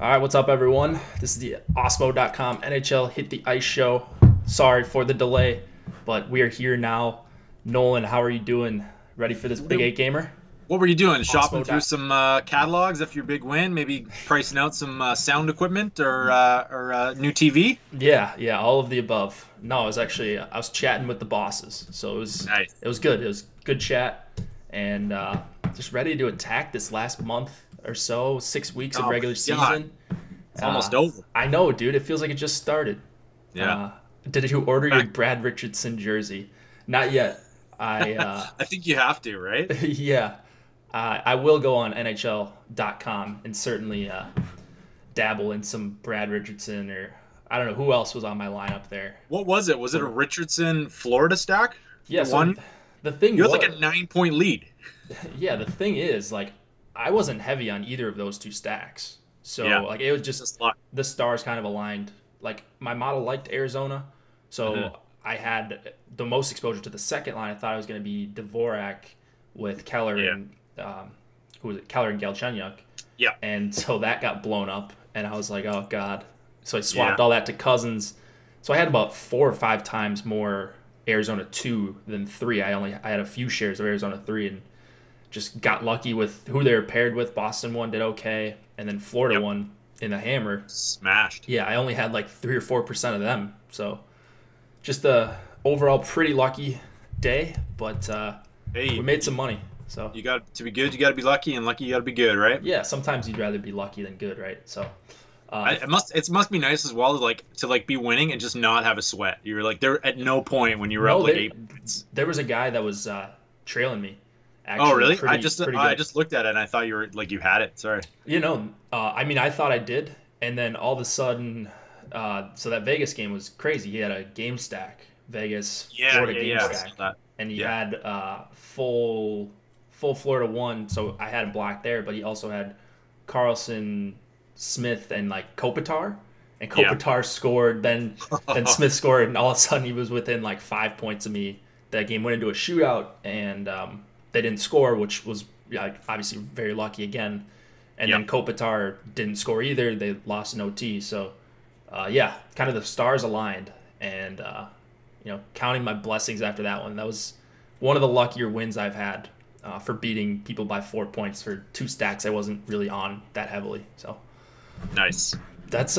All right, what's up, everyone? This is the Osmo.com NHL Hit the Ice Show. Sorry for the delay, but we are here now. Nolan, how are you doing? Ready for this Big 8 gamer? What were you doing? Shopping Osmo. through some catalogs after your big win? Maybe pricing out some sound equipment or new TV? Yeah, all of the above. No, I was chatting with the bosses, so Nice. it was good. It was good chat, and just ready to attack this last month or so, 6 weeks of Oh, regular God. season. It's almost over. I know, dude. It feels like it just started. Yeah. Did you order your Back- Brad Richardson jersey? Not yet. I think you have to, right? Yeah. I will go on NHL.com and certainly dabble in some Brad Richardson, or I don't know who else was on my lineup there. What was it? Was it a Richardson Florida stack? Yeah, The so one the thing you had was, like a 9-point lead. yeah, the thing is, like, I wasn't heavy on either of those two stacks. So, Yeah. like, it was just Just luck. the stars kind of aligned. Like, my model liked Arizona, so Mhm. I had the most exposure to the second line. I thought it was going to be Dvorak with Keller Yeah. and who was it? Keller and Galchenyuk. Yeah. And so that got blown up, and I was like, oh god. So I swapped Yeah. all that to Cousins. So I had about 4 or 5 times more Arizona 2 than 3. I had a few shares of Arizona 3 and just got lucky with who they were paired with. Boston one did okay, and then Florida Yep. one in the hammer. Smashed. Yeah, I only had like 3 or 4% of them. So just a overall pretty lucky day, but Hey, we made some money. So you got to be good. You got to be lucky, and lucky you got to be good, right? yeah, sometimes you'd rather be lucky than good, right? So It must be nice as well, to be winning and just not have a sweat. You're like there at no point when you were no, up like 8 points. there was a guy that was trailing me. Oh, really? Pretty, pretty I good. just looked at it and I thought you were like you had it. Sorry. I mean, I thought I did, and then all of a sudden, so that Vegas game was crazy. He had a game stack, Vegas, Florida game I stack, saw that. and he Yeah. had full Florida one, so I had him blocked there, but he also had Carlson, Smith, and like Kopitar, and Yeah. Kopitar scored, then Smith scored, and all of a sudden he was within like 5 points of me. That game went into a shootout, and they didn't score, which was obviously very lucky again. And then Yep. Kopitar didn't score either. They lost in OT. So, yeah, kind of the stars aligned. And, counting my blessings after that one, that was one of the luckier wins I've had for beating people by 4 points for 2 stacks I wasn't really on that heavily. So Nice. that's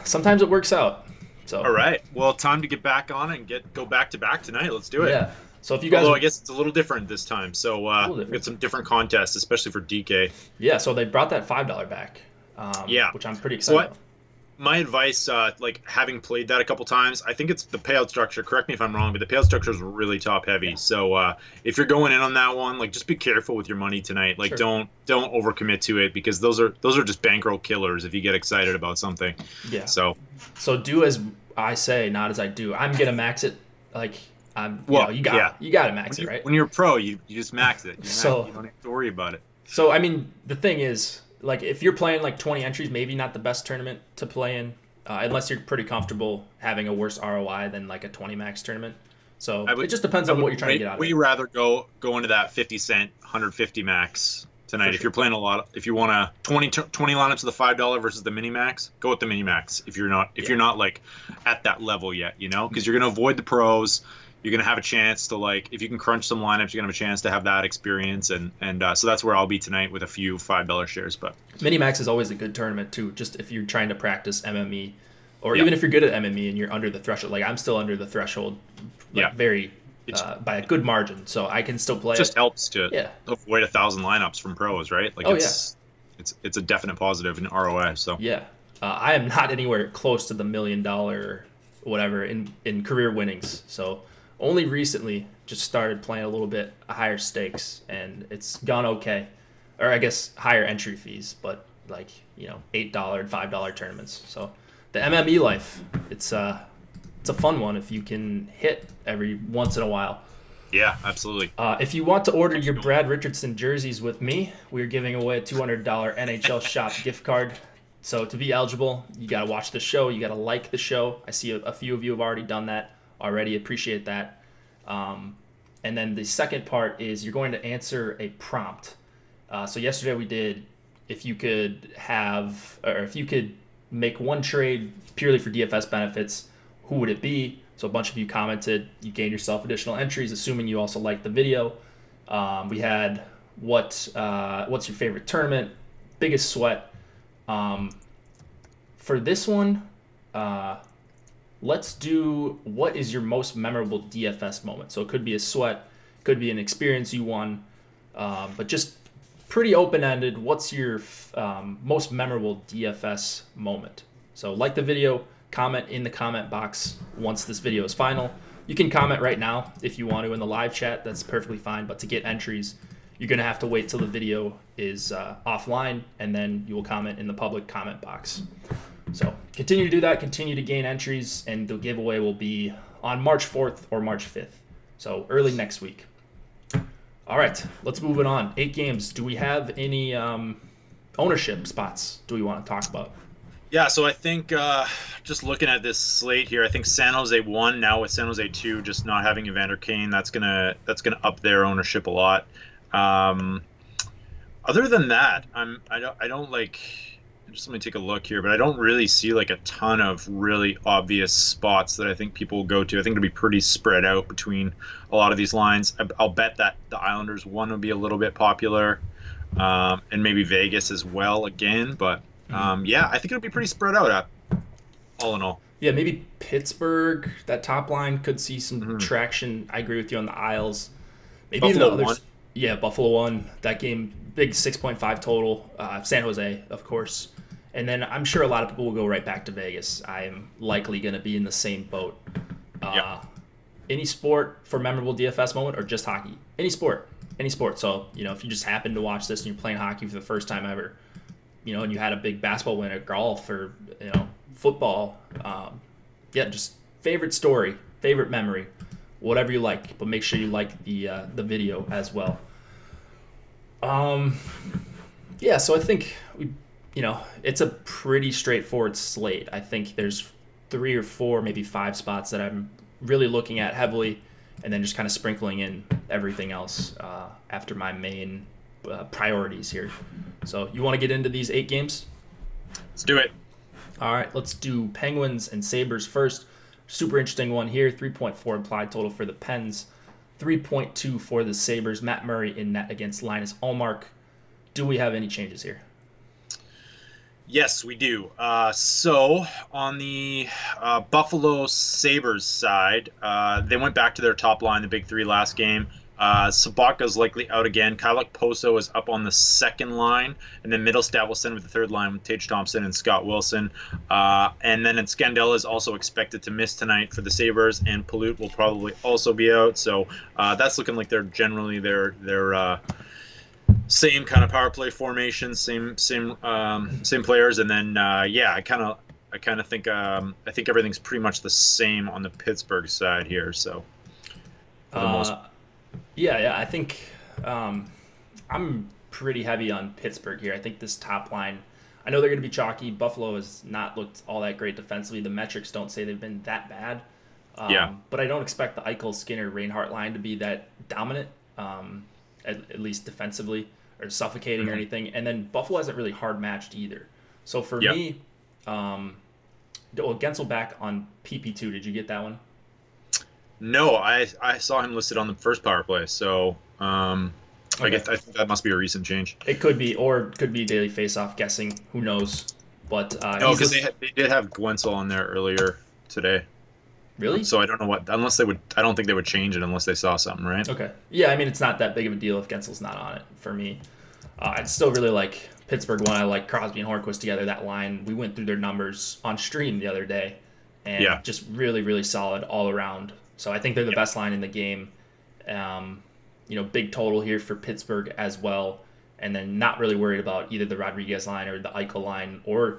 sometimes it works out. So All right. Well, time to get back on it and go back to back tonight. Let's do it. yeah. So if you guys, Although I guess it's a little different this time. So little we different. got some different contests, especially for DK. yeah, so they brought that $5 back. Yeah. Which I'm pretty So excited about. my advice, having played that a couple times, I think it's the payout structure. Correct me if I'm wrong, but the payout structure is really top heavy. So if you're going in on that one, like just be careful with your money tonight. Like Sure. don't overcommit to it because those are just bankroll killers if you get excited about something. Yeah. So So do as I say, not as I do. I'm gonna max it. Like you gotta max it, right? when you're a pro, you just max it. So- You don't have to worry about it. So I mean, the thing is, like, if you're playing like 20 entries, maybe not the best tournament to play in, unless you're pretty comfortable having a worse ROI than like a 20 max tournament. So it just depends on what you're trying to get out of Would it. you rather go into that 50 cent, 150 max tonight? For If sure. you're playing a lot, if you want to 20 lineups of the $5 versus the mini max, go with the mini max. If you're not like at that level yet, because you're gonna avoid the pros. You're gonna have a chance to if you can crunch some lineups, you're gonna have a chance to have that experience, and so that's where I'll be tonight with a few $5 shares. But Minimax is always a good tournament too, just if you're trying to practice MME, or Yeah. even if you're good at MME and you're under the threshold. Like, I'm still under the threshold, Yeah. very It's- by a good margin, so I can still play it just it. helps to Yeah. avoid 1,000 lineups from pros, right? Like Oh, it's a definite positive in ROI. So Yeah, I am not anywhere close to the $1 million or whatever in career winnings. So only recently just started playing a little bit higher stakes, and it's gone okay. Or I guess higher entry fees, but like $8 and $5 tournaments. So the MME life, it's a fun one if you can hit every once in a while. yeah, absolutely. If you want to order your Brad Richardson jerseys with me, we're giving away a $200 NHL shop gift card. So to be eligible, you got to watch the show. You got to like the show. I see a few of you have already done that already. Appreciate that. And then the second part is you're going to answer a prompt. So yesterday we did if you could make one trade purely for DFS benefits, who would it be? So a bunch of you commented. You gained yourself additional entries, assuming you also liked the video. We had what's your favorite tournament, biggest sweat. For this one, let's do what is your most memorable DFS moment. So it could be a sweat, could be an experience you won, but just pretty open-ended. What's your most memorable DFS moment? So like the video, comment in the comment box once this video is final. You can comment right now if you want to in the live chat. That's perfectly fine. But to get entries, you're going to have to wait till the video is offline, and then you will comment in the public comment box. So continue to do that. Continue to gain entries, and the giveaway will be on March 4th or March 5th. So early next week. All right, let's move it on. 8 games. Do we have any ownership spots do we want to talk about? Yeah, so I think just looking at this slate here, I think San Jose 1 now with San Jose 2 just not having Evander Kane, that's gonna up their ownership a lot. Other than that, I don't like. Just let me take a look here, but I don't really see like a ton of really obvious spots that I think people will go to. I think it'll be pretty spread out between a lot of these lines. I'll bet that the Islanders 1 will be a little bit popular, and maybe Vegas as well again. But yeah, I think it'll be pretty spread out all in all. Yeah, maybe Pittsburgh, that top line could see some traction. I agree with you on the Isles. Maybe Buffalo even the others. 1. Yeah, Buffalo 1. That game, big 6.5 total. San Jose, of course. And then I'm sure a lot of people will go right back to Vegas. I'm likely going to be in the same boat. Any sport for memorable DFS moment, or just hockey? Any sport. So, if you just happen to watch this and you're playing hockey for the first time ever, and you had a big basketball win at golf or, football, just favorite story, favorite memory, whatever you like, but make sure you like the video as well. So I think it's a pretty straightforward slate. I think there's 3 or 4, maybe 5 spots that I'm really looking at heavily, and then just kind of sprinkling in everything else after my main priorities here. So you want to get into these 8 games? Let's do it. All right, let's do Penguins and Sabres first. Super interesting one here. 3.4 implied total for the Pens. 3.2 for the Sabres. Matt Murray in net against Linus Ullmark. Do we have any changes here? Yes, we do. So on the Buffalo Sabres side, they went back to their top line, the big 3 last game. Sabaka's likely out again. Kyle Poso is up on the second line, and then Middlestat will send with the third line with Tage Thompson and Scott Wilson. And then Scandella is also expected to miss tonight for the Sabres, and Palut will probably also be out. So that's looking like they're generally their same kind of power play formation, same players. And then I kind of think everything's pretty much the same on the Pittsburgh side here. So for the most. Yeah, I think I'm pretty heavy on Pittsburgh here. I think this top line, I know they're going to be chalky. Buffalo has not looked all that great defensively. The metrics don't say they've been that bad. But I don't expect the Eichel, Skinner, Reinhart line to be that dominant, at least defensively, or suffocating or anything. And then Buffalo hasn't really hard matched either. So for me, Gensel back on PP2. Did you get that one? No, I saw him listed on the first power play, so I think that must be a recent change. It could be, or it could be daily face-off. Guessing, who knows? But no, because they did have Gwensel on there earlier today. Really? So I don't know unless they would. I don't think they would change it unless they saw something, right? Okay. Yeah, I mean it's not that big of a deal if Gensel's not on it for me. I'd still really like Pittsburgh one. I like Crosby and Hornquist together. That line, we went through their numbers on stream the other day, and just really, really solid all around. So I think they're the best line in the game. Big total here for Pittsburgh as well. And then not really worried about either the Rodriguez line or the Eichel line. Or,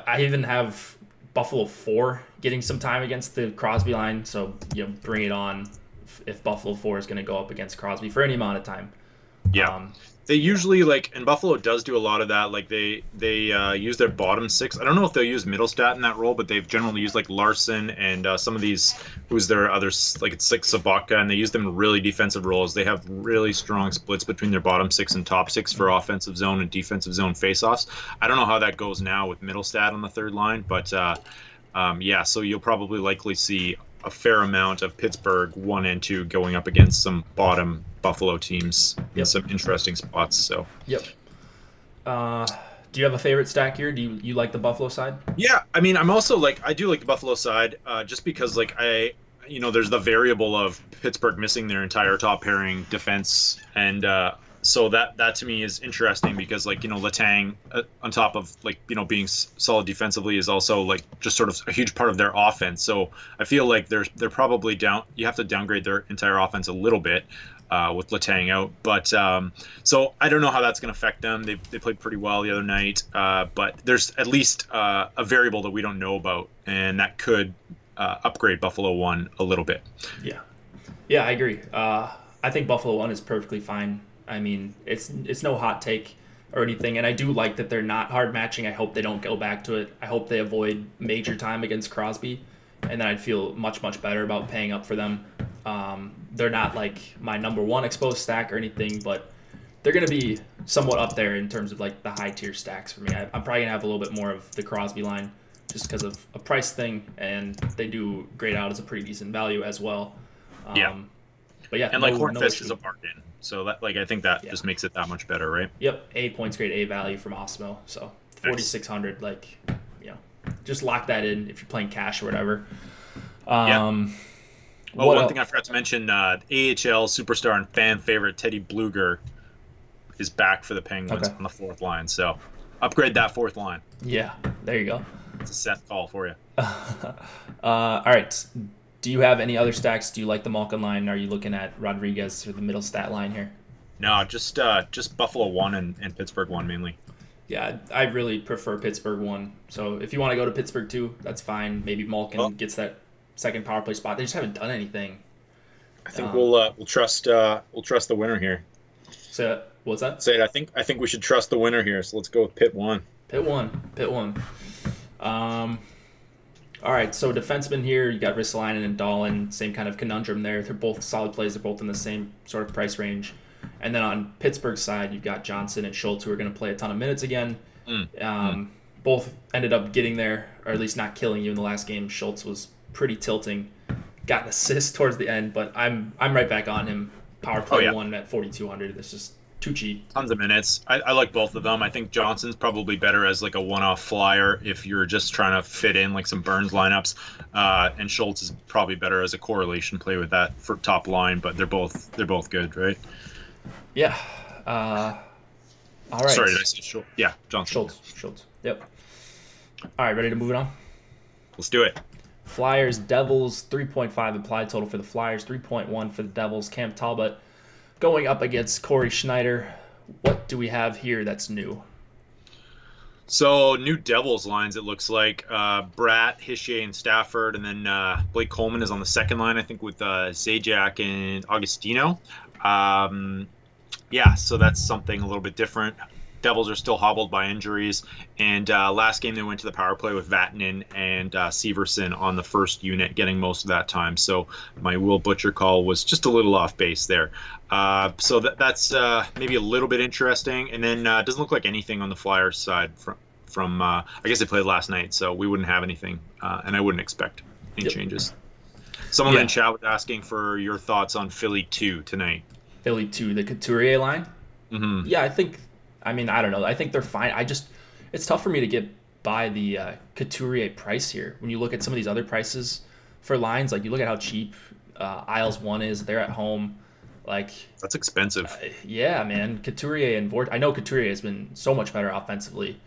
I even have Buffalo 4 getting some time against the Crosby line. So, bring it on if Buffalo 4 is going to go up against Crosby for any amount of time. Yeah. They usually and Buffalo does do a lot of that. Like they use their bottom six. I don't know if they'll use Middlestat in that role, but they've generally used like Larson and some of these. Who's their others? Like it's like Sabatka, and they use them in really defensive roles. They have really strong splits between their bottom six and top six for offensive zone and defensive zone faceoffs. I don't know how that goes now with Middlestat on the third line, but yeah. So you'll probably likely see a fair amount of Pittsburgh 1 and 2 going up against some bottom Buffalo teams in some interesting spots. So yep. Do you have a favorite stack here? Do you like the Buffalo side? Yeah, I mean, I'm also I do like the Buffalo side, just because there's the variable of Pittsburgh missing their entire top pairing defense, and so that to me is interesting because Letang on top of being solid defensively is also just sort of a huge part of their offense. So I feel like they're probably down. You have to downgrade their entire offense a little bit with Letang out, but so I don't know how that's going to affect them. They played pretty well the other night, but there's at least a variable that we don't know about, and that could upgrade Buffalo 1 a little bit. Yeah, I agree. I think Buffalo 1 is perfectly fine. I mean, it's no hot take or anything, and I do like that they're not hard matching. I hope they don't go back to it. I hope they avoid major time against Crosby, and then I'd feel much, much better about paying up for them. They're not like my number 1 exposed stack or anything, but they're going to be somewhat up there in terms of the high tier stacks for me. I'm probably going to have a little bit more of the Crosby line just because of a price thing, and they do grade out as a pretty decent value as well. But yeah, and Hornfist is a bargain. So that I think that just makes it that much better, right? Yep, A points grade, A value from Osmo. So 4,600, just lock that in if you're playing cash or whatever. One thing I forgot to mention: AHL superstar and fan favorite Teddy Bluger is back for the Penguins on the 4th line. So upgrade that 4th line. Yeah, there you go. It's a Seth call for you. All right. Do you have any other stacks? Do you like the Malkin line? Are you looking at Rodriguez or the middle stat line here? No, just Buffalo 1 and Pittsburgh 1 mainly. Yeah, I really prefer Pittsburgh 1. So if you want to go to Pittsburgh 2, that's fine. Maybe Malkin gets that second power play spot. They just haven't done anything. I think we'll trust the winner here. So what's that? Say it. I think we should trust the winner here. So let's go with Pitt 1. Pitt 1. All right, so defenseman here, you got Ristolainen and Dahlin, same kind of conundrum there. They're both solid plays. They're both in the same sort of price range. And then on Pittsburgh's side, you've got Johnson and Schultz, who are going to play a ton of minutes again. Both ended up getting there, or at least not killing you in the last game. Schultz was pretty tilting, got an assist towards the end, but I'm right back on him. Power play 1 at 4,200. It's just too cheap. Tons of minutes. I like both of them. I think Johnson's probably better as a one-off flyer if you're just trying to fit in some Burns lineups, and Schultz is probably better as a correlation play with that for top line. But they're both good, right? Yeah. All right. Sorry, did I say Schultz? Yeah, Johnson. Schultz. Yep. All right, ready to move it on? Let's do it. Flyers, Devils, 3.5 implied total for the Flyers, 3.1 for the Devils. Cam Talbot going up against Corey Schneider. What do we have here that's new? So new Devils lines, it looks like. Bratt, Hischier, and Stafford, and then Blake Coleman is on the second line, I think, with Zajac and Augustino. So that's something a little bit different. Devils are still hobbled by injuries, and last game they went to the power play with Vatanen and Severson on the first unit, getting most of that time. So my Will Butcher call was just a little off base there. So that's maybe a little bit interesting. And then it doesn't look like anything on the Flyers side from I guess they played last night, so we wouldn't have anything, and I wouldn't expect any changes. Someone in chat was asking for your thoughts on Philly 2 tonight. Philly 2, the Couturier line? Mm-hmm. Yeah, I don't know. I think they're fine. It's tough for me to get by the Couturier price here. When you look at some of these other prices for lines, you look at how cheap Isles 1 is. They're at home. That's expensive. Yeah, man. Couturier and I know Couturier has been so much better offensively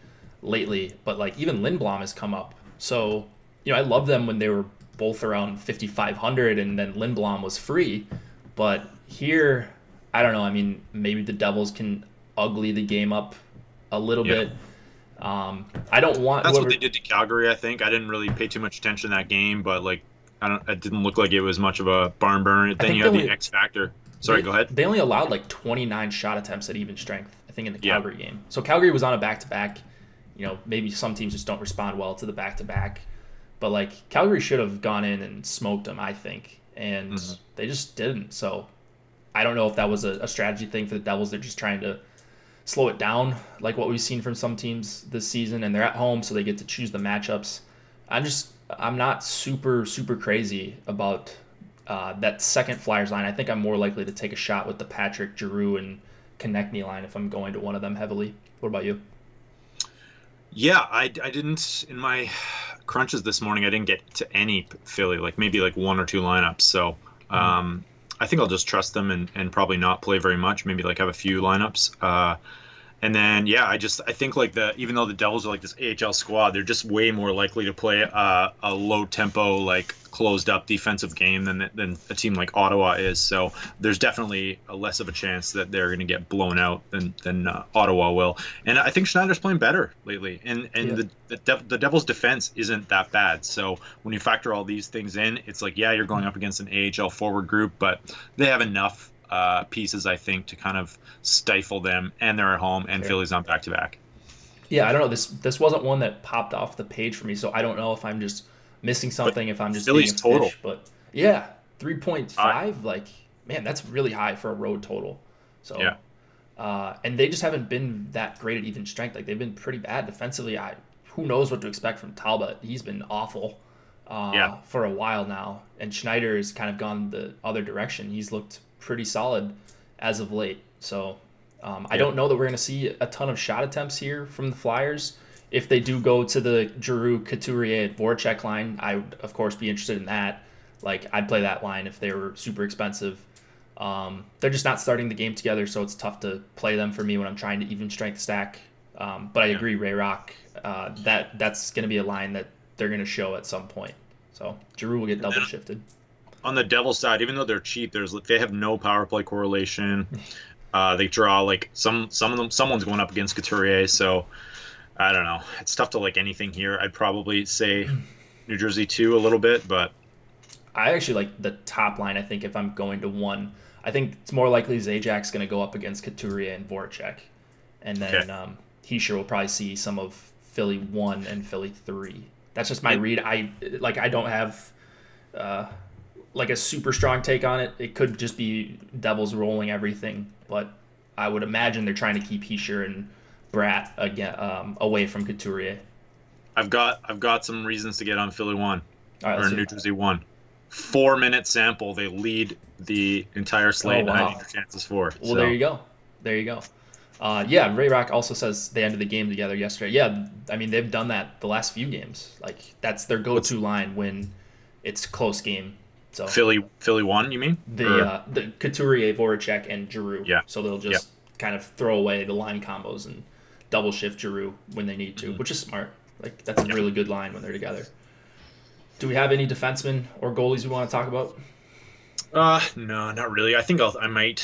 lately, but even Lindblom has come up. So, I love them when they were both around 5,500 and then Lindblom was free. But here, I don't know. Maybe the Devils can ugly the game up a little bit. I don't want. That's what they did to Calgary. I think I didn't really pay too much attention to that game, but it didn't look like it was much of a barn burner. Then you have the X factor. Sorry, go ahead. They only allowed like 29 shot attempts at even strength, I think, in the Yeah. Calgary game. So Calgary was on a back-to-back. Maybe some teams just don't respond well to the back-to-back. But, like, Calgary should have gone in and smoked them, I think. And they just didn't. So I don't know if that was a strategy thing for the Devils. They're just trying to slow it down, like what we've seen from some teams this season. And they're at home, so they get to choose the matchups. I'm not super, super crazy about that second Flyers line. I think I'm more likely to take a shot with the Patrick, Giroux, and Konechny line if I'm going to one of them heavily. What about you? Yeah, I didn't, in my crunches this morning, I didn't get to any Philly, like maybe like one or two lineups. So I think I'll just trust them and probably not play very much, maybe like have a few lineups. And then, yeah, I think like even though the Devils are like this AHL squad, they're just way more likely to play a low tempo, like closed up defensive game than a team like Ottawa is. So there's definitely a less of a chance that they're going to get blown out than Ottawa will. And I think Schneider's playing better lately. And the Devils' defense isn't that bad. So when you factor all these things in, it's like, yeah, you're going up against an AHL forward group, but they have enough pieces, I think, to kind of stifle them, and they're at home, and Philly's on back-to-back. Yeah, I don't know. This wasn't one that popped off the page for me, so I don't know if I'm just missing something, if I'm just Philly's being a total. fish. But yeah, 3.5, like, man, that's really high for a road total. So Yeah. And they just haven't been that great at even strength. Like, they've been pretty bad defensively. Who knows what to expect from Talbot? He's been awful for a while now, and Schneider has kind of gone the other direction. He's looked pretty solid as of late. So I don't know that we're going to see a ton of shot attempts here from the Flyers. If they do go to the Giroux, Couturier, Voracek line, I would, of course, be interested in that. Like, I'd play that line if they were super expensive. They're just not starting the game together, so it's tough to play them for me when I'm trying to even strength stack. But I agree, Ray Rock, that's going to be a line that they're going to show at some point. So Giroux will get double shifted. On the Devils side, even though they're cheap, they have no power play correlation. They draw like some of them. Someone's going up against Couturier, so I don't know. It's tough to like anything here. I'd probably say New Jersey 2 a little bit, but I actually like the top line. I think if I'm going to one, I think it's more likely Zajak's going to go up against Couturier and Voracek, and then Hischier will probably see some of Philly 1 and Philly 3. That's just my read. I don't have like a super strong take on it. It could just be Devils rolling everything, but I would imagine they're trying to keep Hischier and Bratt again away from Couturier. I've got some reasons to get on Philly 1 or New Jersey 1. 4-minute sample. They lead the entire slate. Oh, wow. 90 chances for. Well, there you go. Yeah, Ray Rock also says they ended the game together yesterday. Yeah, I mean, they've done that the last few games. Like, that's their go-to line when it's close game. So Philly 1, you mean? The Couturier, Voracek, and Giroux. Yeah. So they'll just kind of throw away the line combos and double shift Giroux when they need to, which is smart. Like, that's a really good line when they're together. Do we have any defensemen or goalies we want to talk about? No, not really. I think I might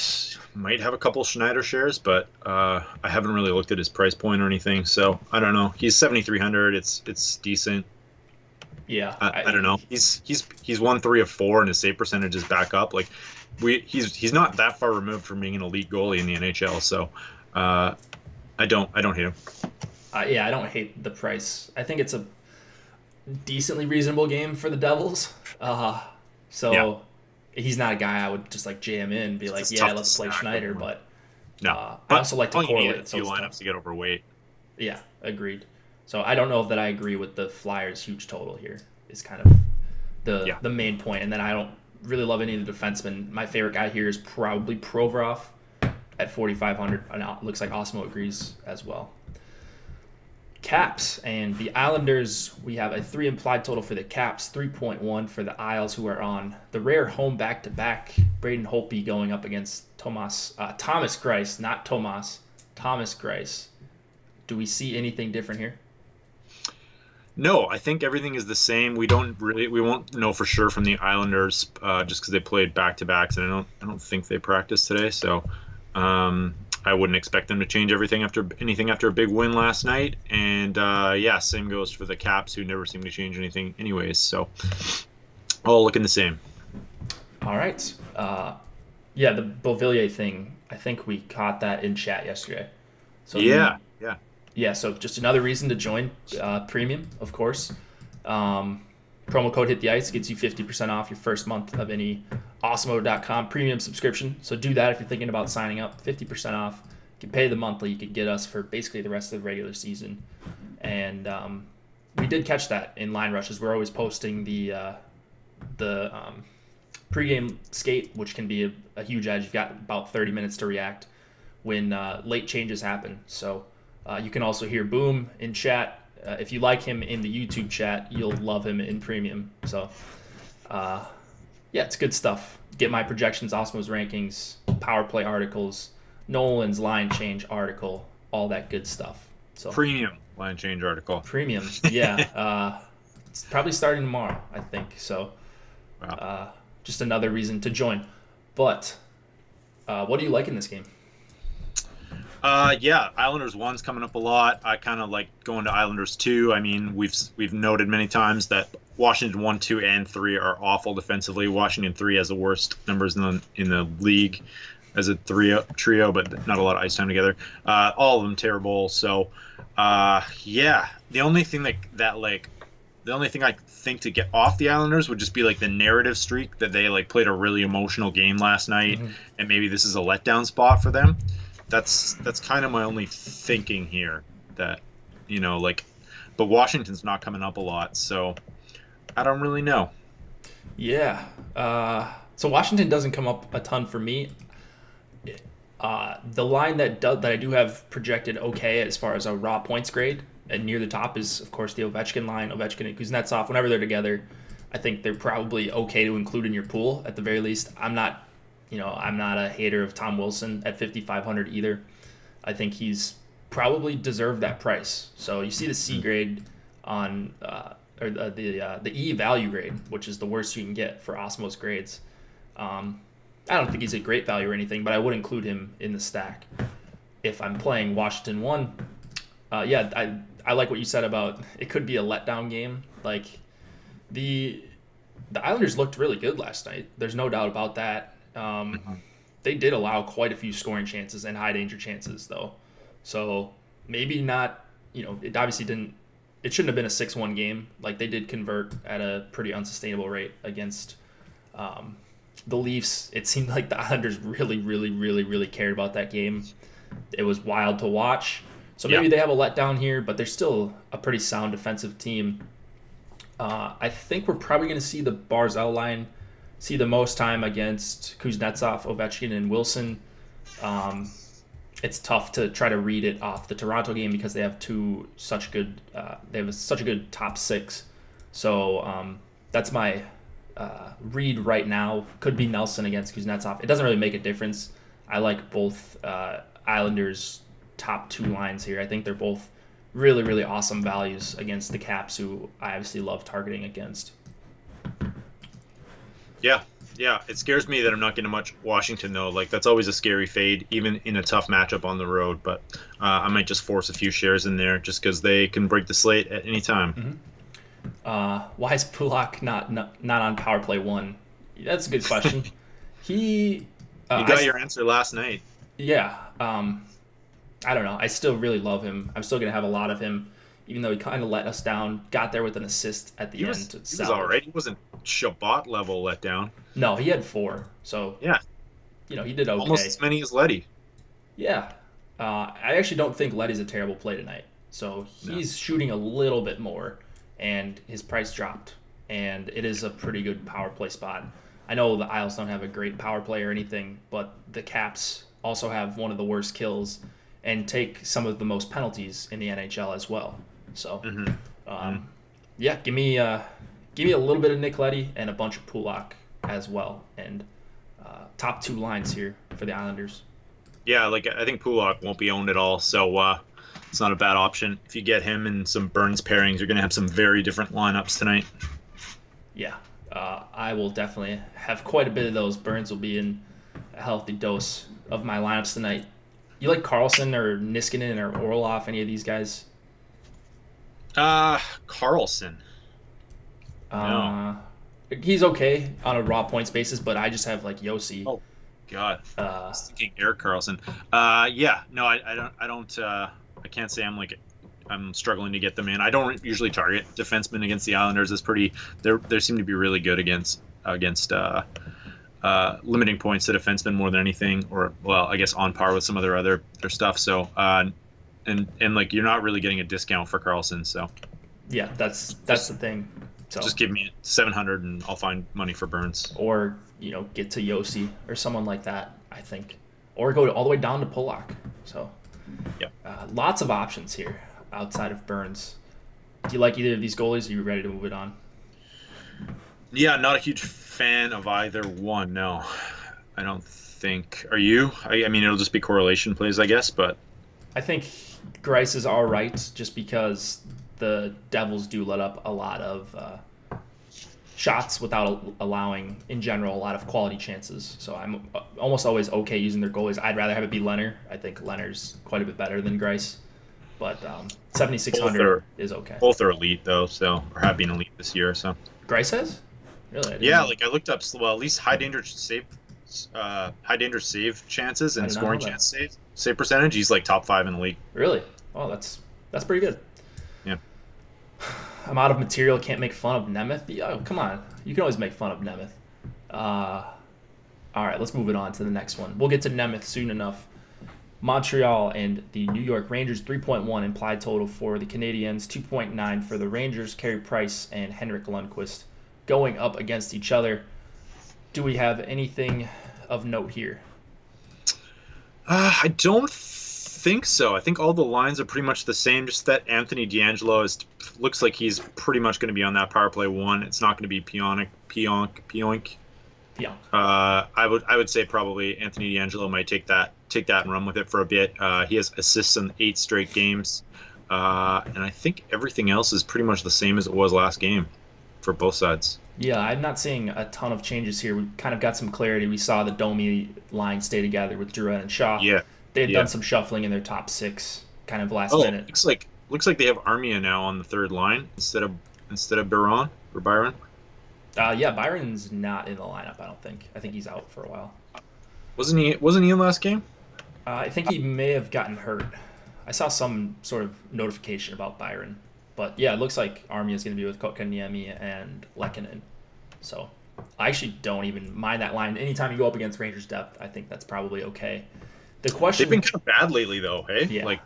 have a couple Schneider shares, but I haven't really looked at his price point or anything, so I don't know. He's 7,300. It's decent. Yeah, I don't know. He's won 3 of 4, and his save percentage is back up. Like he's not that far removed from being an elite goalie in the NHL. So I don't hate him. I don't hate the price. I think it's a decently reasonable game for the Devils. He's not a guy I would just like jam in and be like, let's play Schneider. But I also like to correlate. A few lineups to get overweight. Yeah, agreed. So I don't know if that I agree with the Flyers' huge total here is kind of the main point. And then I don't really love any of the defensemen. My favorite guy here is probably Provorov at 4,500. And it looks like Osmo agrees as well. Caps and the Islanders, we have a 3 implied total for the Caps, 3.1 for the Isles, who are on the rare home back-to-back. Braden Holtby going up against Thomas Greiss, not Thomas Greiss. Do we see anything different here? No, I think everything is the same. We won't know for sure from the Islanders just because they played back-to-backs, and I don't think they practiced today. So I wouldn't expect them to change anything after a big win last night. And same goes for the Caps, who never seem to change anything anyways. So all looking the same. All right. Yeah, the Beauvillier thing. I think we caught that in chat yesterday. So Yeah, yeah. yeah. So just another reason to join Premium, of course. Um, Promo code Hit the Ice gets you 50% off your first month of any Awesemo.com premium subscription. So do that if you're thinking about signing up. 50% off. You can pay the monthly. You could get us for basically the rest of the regular season. And we did catch that in line rushes. We're always posting the pregame skate, which can be a huge edge. You've got about 30 minutes to react when late changes happen. So you can also hear Boom in chat. If you like him in the YouTube chat, you'll love him in Premium. So yeah, it's good stuff. Get my projections, Osmo's rankings, power play articles, Nolan's line change article, all that good stuff. So Premium line change article. Premium, yeah. It's probably starting tomorrow, I think. So Wow. just another reason to join. But what do you like in this game? Yeah, Islanders 1's coming up a lot. I kind of like going to Islanders 2. I mean, we've noted many times that Washington 1, 2, and 3 are awful defensively. Washington 3 has the worst numbers in the league as a trio, but not a lot of ice time together. All of them terrible. So, yeah, the only thing the only thing I think to get off the Islanders would just be like the narrative streak that they like played a really emotional game last night, and maybe this is a letdown spot for them. That's kind of my only thinking here. That but Washington's not coming up a lot, so I don't really know. Yeah. So Washington doesn't come up a ton for me. The line that I do have projected okay as far as a raw points grade and near the top is, of course, the Ovechkin line. Ovechkin and Kuznetsov, whenever they're together, I think they're probably okay to include in your pool at the very least. I'm not a hater of Tom Wilson at 5,500 either. I think he's probably deserved that price. So you see the C grade on or the E value grade, which is the worst you can get for Osmos grades. I don't think he's a great value or anything, but I would include him in the stack if I'm playing Washington 1. Yeah, I like what you said about it could be a letdown game. Like the Islanders looked really good last night. There's no doubt about that. They did allow quite a few scoring chances and high danger chances though. So maybe not, it obviously didn't, it shouldn't have been a 6-1 game. Like they did convert at a pretty unsustainable rate against the Leafs. It seemed like the Islanders really, really, really, really cared about that game. It was wild to watch. So maybe they have a letdown here, but they're still a pretty sound defensive team. I think we're probably going to see the Barzal line see the most time against Kuznetsov, Ovechkin, and Wilson. It's tough to try to read it off the Toronto game because they have such a good top six. So that's my read right now. Could be Nelson against Kuznetsov. It doesn't really make a difference. I like both Islanders' top two lines here. I think they're both really, really awesome values against the Caps, who I obviously love targeting against. Yeah. It scares me that I'm not getting much Washington, though. Like, that's always a scary fade, even in a tough matchup on the road. But I might just force a few shares in there just because they can break the slate at any time. Why is Pulak not on power play 1? That's a good question. You got your answer last night. Yeah. I don't know. I still really love him. I'm still going to have a lot of him, even though he kind of let us down. Got there with an assist at the end. He was all right. He wasn't Shabbat level let down. No, he had 4. So, yeah, he did okay. Almost as many as Leddy. Yeah. I actually don't think Leddy's a terrible play tonight. So he's shooting a little bit more, and his price dropped. And it is a pretty good power play spot. I know the Isles don't have a great power play or anything, but the Caps also have one of the worst kills and take some of the most penalties in the NHL as well. So, yeah, give me a little bit of Nick Leddy and a bunch of Pulak as well, and top 2 lines here for the Islanders. Yeah, like I think Pulak won't be owned at all, so it's not a bad option. If you get him in some Burns pairings, you're going to have some very different lineups tonight. Yeah, I will definitely have quite a bit of those. Burns will be in a healthy dose of my lineups tonight. You like Carlson or Niskanen or Orlov, any of these guys? Carlson. No. He's okay on a raw points basis, but I just have like Yossi God, I Uh, was thinking Eric Carlson. Yeah, no, I don't. I can't say I'm struggling to get them in. I don't usually target defensemen against the Islanders. It's pretty. They seem to be really good against limiting points to defensemen more than anything, or well, I guess on par with some of their stuff. So, and like you're not really getting a discount for Carlson. So yeah, that's just the thing. So just give me 700 and I'll find money for Burns. or get to Yossi or someone like that. I think, or go all the way down to Polak. So Yeah. lots of options here outside of Burns. Do you like either of these goalies? Or are you ready to move it on? Yeah, not a huge fan of either one. No, I don't think. Are you? I mean, it'll just be correlation plays, I guess. But I think Grice is all right just because the Devils do let up a lot of shots without allowing, in general, a lot of quality chances. So I'm almost always okay using their goalies. I'd rather have it be Leonard. I think Leonard's quite a bit better than Grice. But 7,600 is okay. both are elite though, so or have been elite this year. So Grice has? Really? I didn't yeah, know. like I looked up. Well, at least high danger save chances I and did not scoring know that. chance save percentage. He's like top 5 in the league. Really? Oh, that's pretty good. Yeah. I'm out of material. Can't make fun of Nemeth. Oh, come on. You can always make fun of Nemeth. All right, let's move it on to the next one. We'll get to Nemeth soon enough. Montreal and the New York Rangers, 3.1 implied total for the Canadiens, 2.9 for the Rangers. Carey Price and Henrik Lundqvist going up against each other. Do we have anything of note here? I don't think so. I think all the lines are pretty much the same. Just that Anthony D'Angelo looks like he's pretty much going to be on that power play one. It's not going to be Pionk. Yeah. I would say probably Anthony D'Angelo might take that and run with it for a bit. He has assists in 8 straight games, and I think everything else is pretty much the same as it was last game for both sides. Yeah, I'm not seeing a ton of changes here. We kind of got some clarity. We saw the Domi line stay together with Drouin and Shaw. Yeah, They had done some shuffling in their top 6 kind of last minute. Looks like they have Armia now on the third line instead of Byron or Byron. Yeah, Byron's not in the lineup, I don't think. I think he's out for a while. Wasn't he in last game? I think he may have gotten hurt. I saw some sort of notification about Byron. But yeah, it looks like Armia is going to be with Kotkaniemi and Lehkonen. So I actually don't even mind that line. Anytime you go up against Rangers depth, I think that's probably okay. The question, They've been kind of bad lately, though. Hey, Yeah. like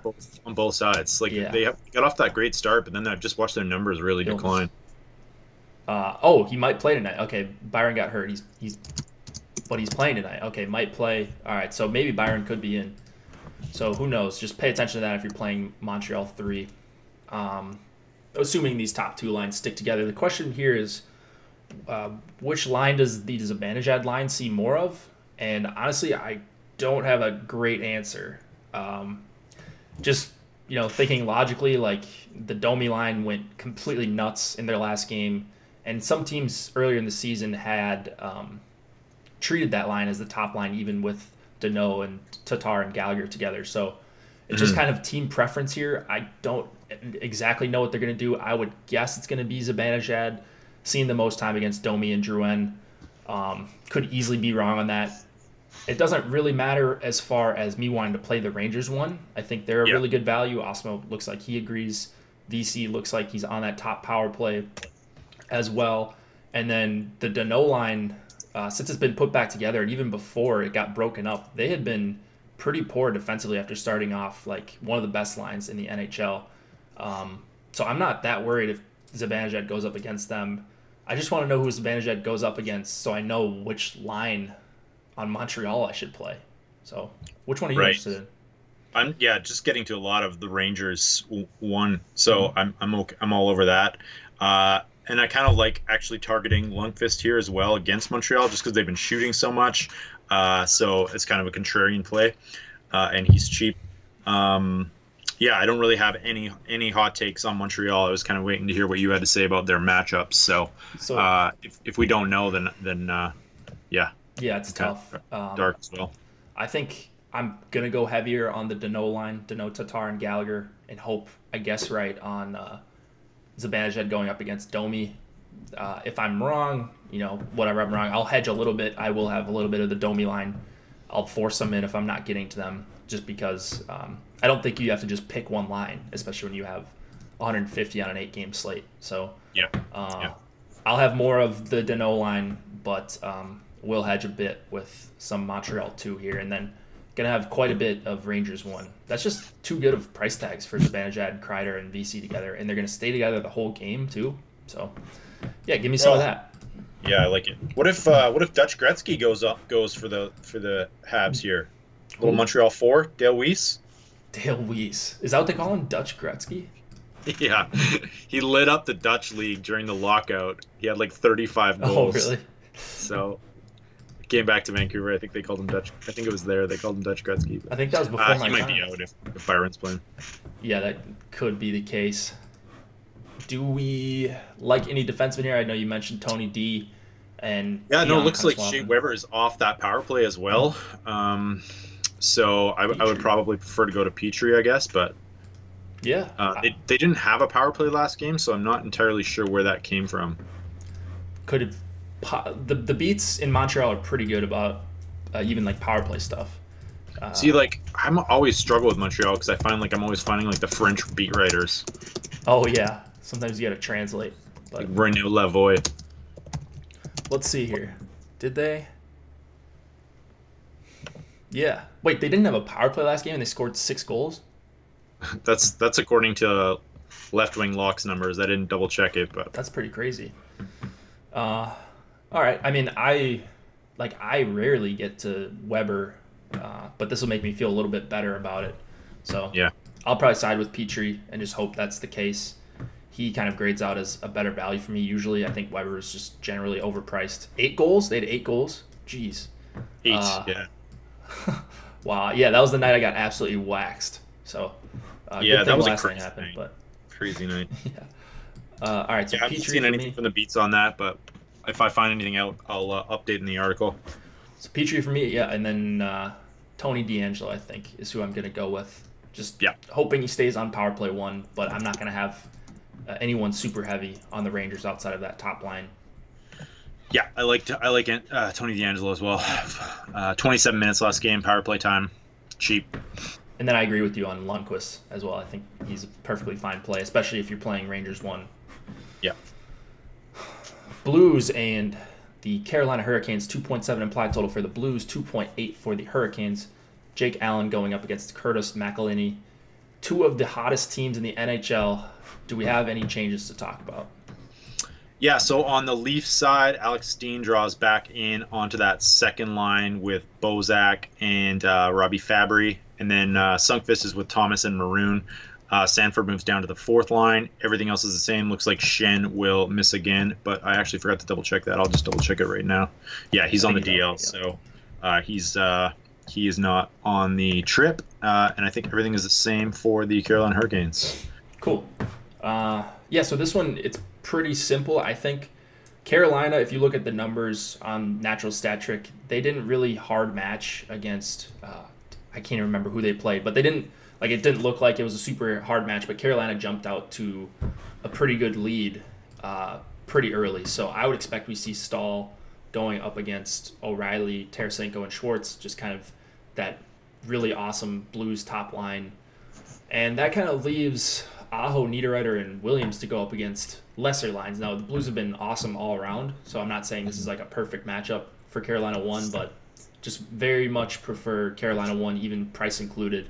on both sides. Like they got off that great start, but then I've just watched their numbers really decline. he might play tonight. Okay, Byron got hurt. But he's playing tonight. Okay, might play. All right, so maybe Byron could be in. So who knows? Just pay attention to that if you're playing Montreal 3. Assuming these top 2 lines stick together. The question here is, which line does the Zibanejad line see more of? And honestly, I don't have a great answer. Just thinking logically, like the Domi line went completely nuts in their last game, and some teams earlier in the season had treated that line as the top line, even with Danault and Tatar and Gallagher together. So it's just kind of team preference here. I don't exactly know what they're going to do. I would guess it's going to be Zibanejad, seeing the most time against Domi and Drouin. Could easily be wrong on that. It doesn't really matter as far as me wanting to play the Rangers one. I think they're a really good value. Osmo looks like he agrees. VC looks like he's on that top power play as well. And then the Danault line, since it's been put back together, and even before it got broken up, they had been pretty poor defensively after starting off like one of the best lines in the NHL. So I'm not that worried if Zibanejad goes up against them. I just want to know who Zibanejad goes up against so I know which line on Montreal I should play. So which one are you interested in? I'm just getting to a lot of the Rangers one, so I'm all over that. And I kind of like actually targeting Lundqvist here as well against Montreal, just because they've been shooting so much. So it's kind of a contrarian play, and he's cheap. I don't really have any hot takes on Montreal. I was kind of waiting to hear what you had to say about their matchups. So if we don't know, then it's tough. Dark as well. I think I'm gonna go heavier on the Danault line, Danault, Tatar, and Gallagher, and hope I guess right on Zibanejad going up against Domi. If I'm wrong, whatever I'm wrong, I'll hedge a little bit. I will have a little bit of the Domi line I'll force them in if I'm not getting to them, just because I don't think you have to just pick one line, especially when you have 150 on an 8-game slate. So Yeah. I'll have more of the Dano line, but we'll hedge a bit with some Montreal 2 here, and then gonna have quite a bit of Rangers 1. That's just too good of price tags for Zibanejad, Kreider, and VC together, and they're gonna stay together the whole game too. So yeah, give me some of that. Yeah, I like it. What if Dutch Gretzky goes for the Habs here? Little Montreal 4, Dale Weiss. Dale Weiss. Is that what they call him, Dutch Gretzky? Yeah, he lit up the Dutch league during the lockout. He had like 35 goals. Oh, really? So came back to Vancouver. I think they called him Dutch. I think it was there. They called him Dutch Gretzky. I think that was before my time. He might be out if Byron's playing. Yeah, that could be the case. Do we like any defensemen here? I know you mentioned Tony D. And yeah, no, it looks like Shea Weber is off that power play as well. So I would probably prefer to go to Petrie, I guess. But yeah, they didn't have a power play last game, so I'm not entirely sure where that came from. Could have the beats in Montreal are pretty good about even like power play stuff. See, like I'm always struggle with Montreal because I find like I'm always finding like the French beat writers. Oh yeah, sometimes you got to translate. But like Renaud Lavoie. Let's see here. Did they? Yeah. Wait, they didn't have a power play last game and they scored 6 goals? That's according to Left Wing Locks numbers. I didn't double check it, but that's pretty crazy. All right. I mean, I rarely get to Weber, but this will make me feel a little bit better about it. So yeah, I'll probably side with Petrie and just hope that's the case. He kind of grades out as a better value for me usually. I think Weber is just generally overpriced. 8 goals? They had 8 goals? Jeez. 8, yeah. Wow. Yeah, that was the night I got absolutely waxed. So yeah, that was a crazy night. But crazy night. Yeah. All right, so yeah, I haven't seen anything from the beats on that, but if I find anything out, I'll update in the article. So Petrie for me, yeah, and then Tony DeAngelo, I think, is who I'm going to go with. Just hoping he stays on power play 1, but I'm not going to have anyone super heavy on the Rangers outside of that top line. Yeah, I like Tony DeAngelo as well. 27 minutes last game, power play time, cheap. And then I agree with you on Lundqvist as well. I think he's a perfectly fine play, especially if you're playing Rangers 1. Yeah. Blues and the Carolina Hurricanes, 2.7 implied total for the Blues, 2.8 for the Hurricanes. Jake Allen going up against Curtis McElhinney. 2 of the hottest teams in the NHL. Do we have any changes to talk about? Yeah, so on the Leafs side, Alex Steen draws back in onto that second line with Bozak and Robbie Fabry. And then Sunkfist is with Thomas and Maroon. Sanford moves down to the 4th line. Everything else is the same. Looks like Shen will miss again, but I actually forgot to double check that. I'll just double check it right now. Yeah, he's on the DL, so he is not on the trip. And I think everything is the same for the Carolina Hurricanes. Cool. Yeah, so this one, it's pretty simple. I think Carolina, if you look at the numbers on Natural Stat Trick, they didn't really hard match against I can't even remember who they played, but they didn't like it didn't look like it was a super hard match, but Carolina jumped out to a pretty good lead pretty early. So I would expect we see Stahl going up against O'Reilly, Tarasenko, and Schwartz, just kind of that really awesome Blues top line. And that kind of leaves Aho, Niederreiter, and Williams to go up against lesser lines. Now, the Blues have been awesome all around, so I'm not saying this is like a perfect matchup for Carolina 1, but just very much prefer Carolina 1, even price included.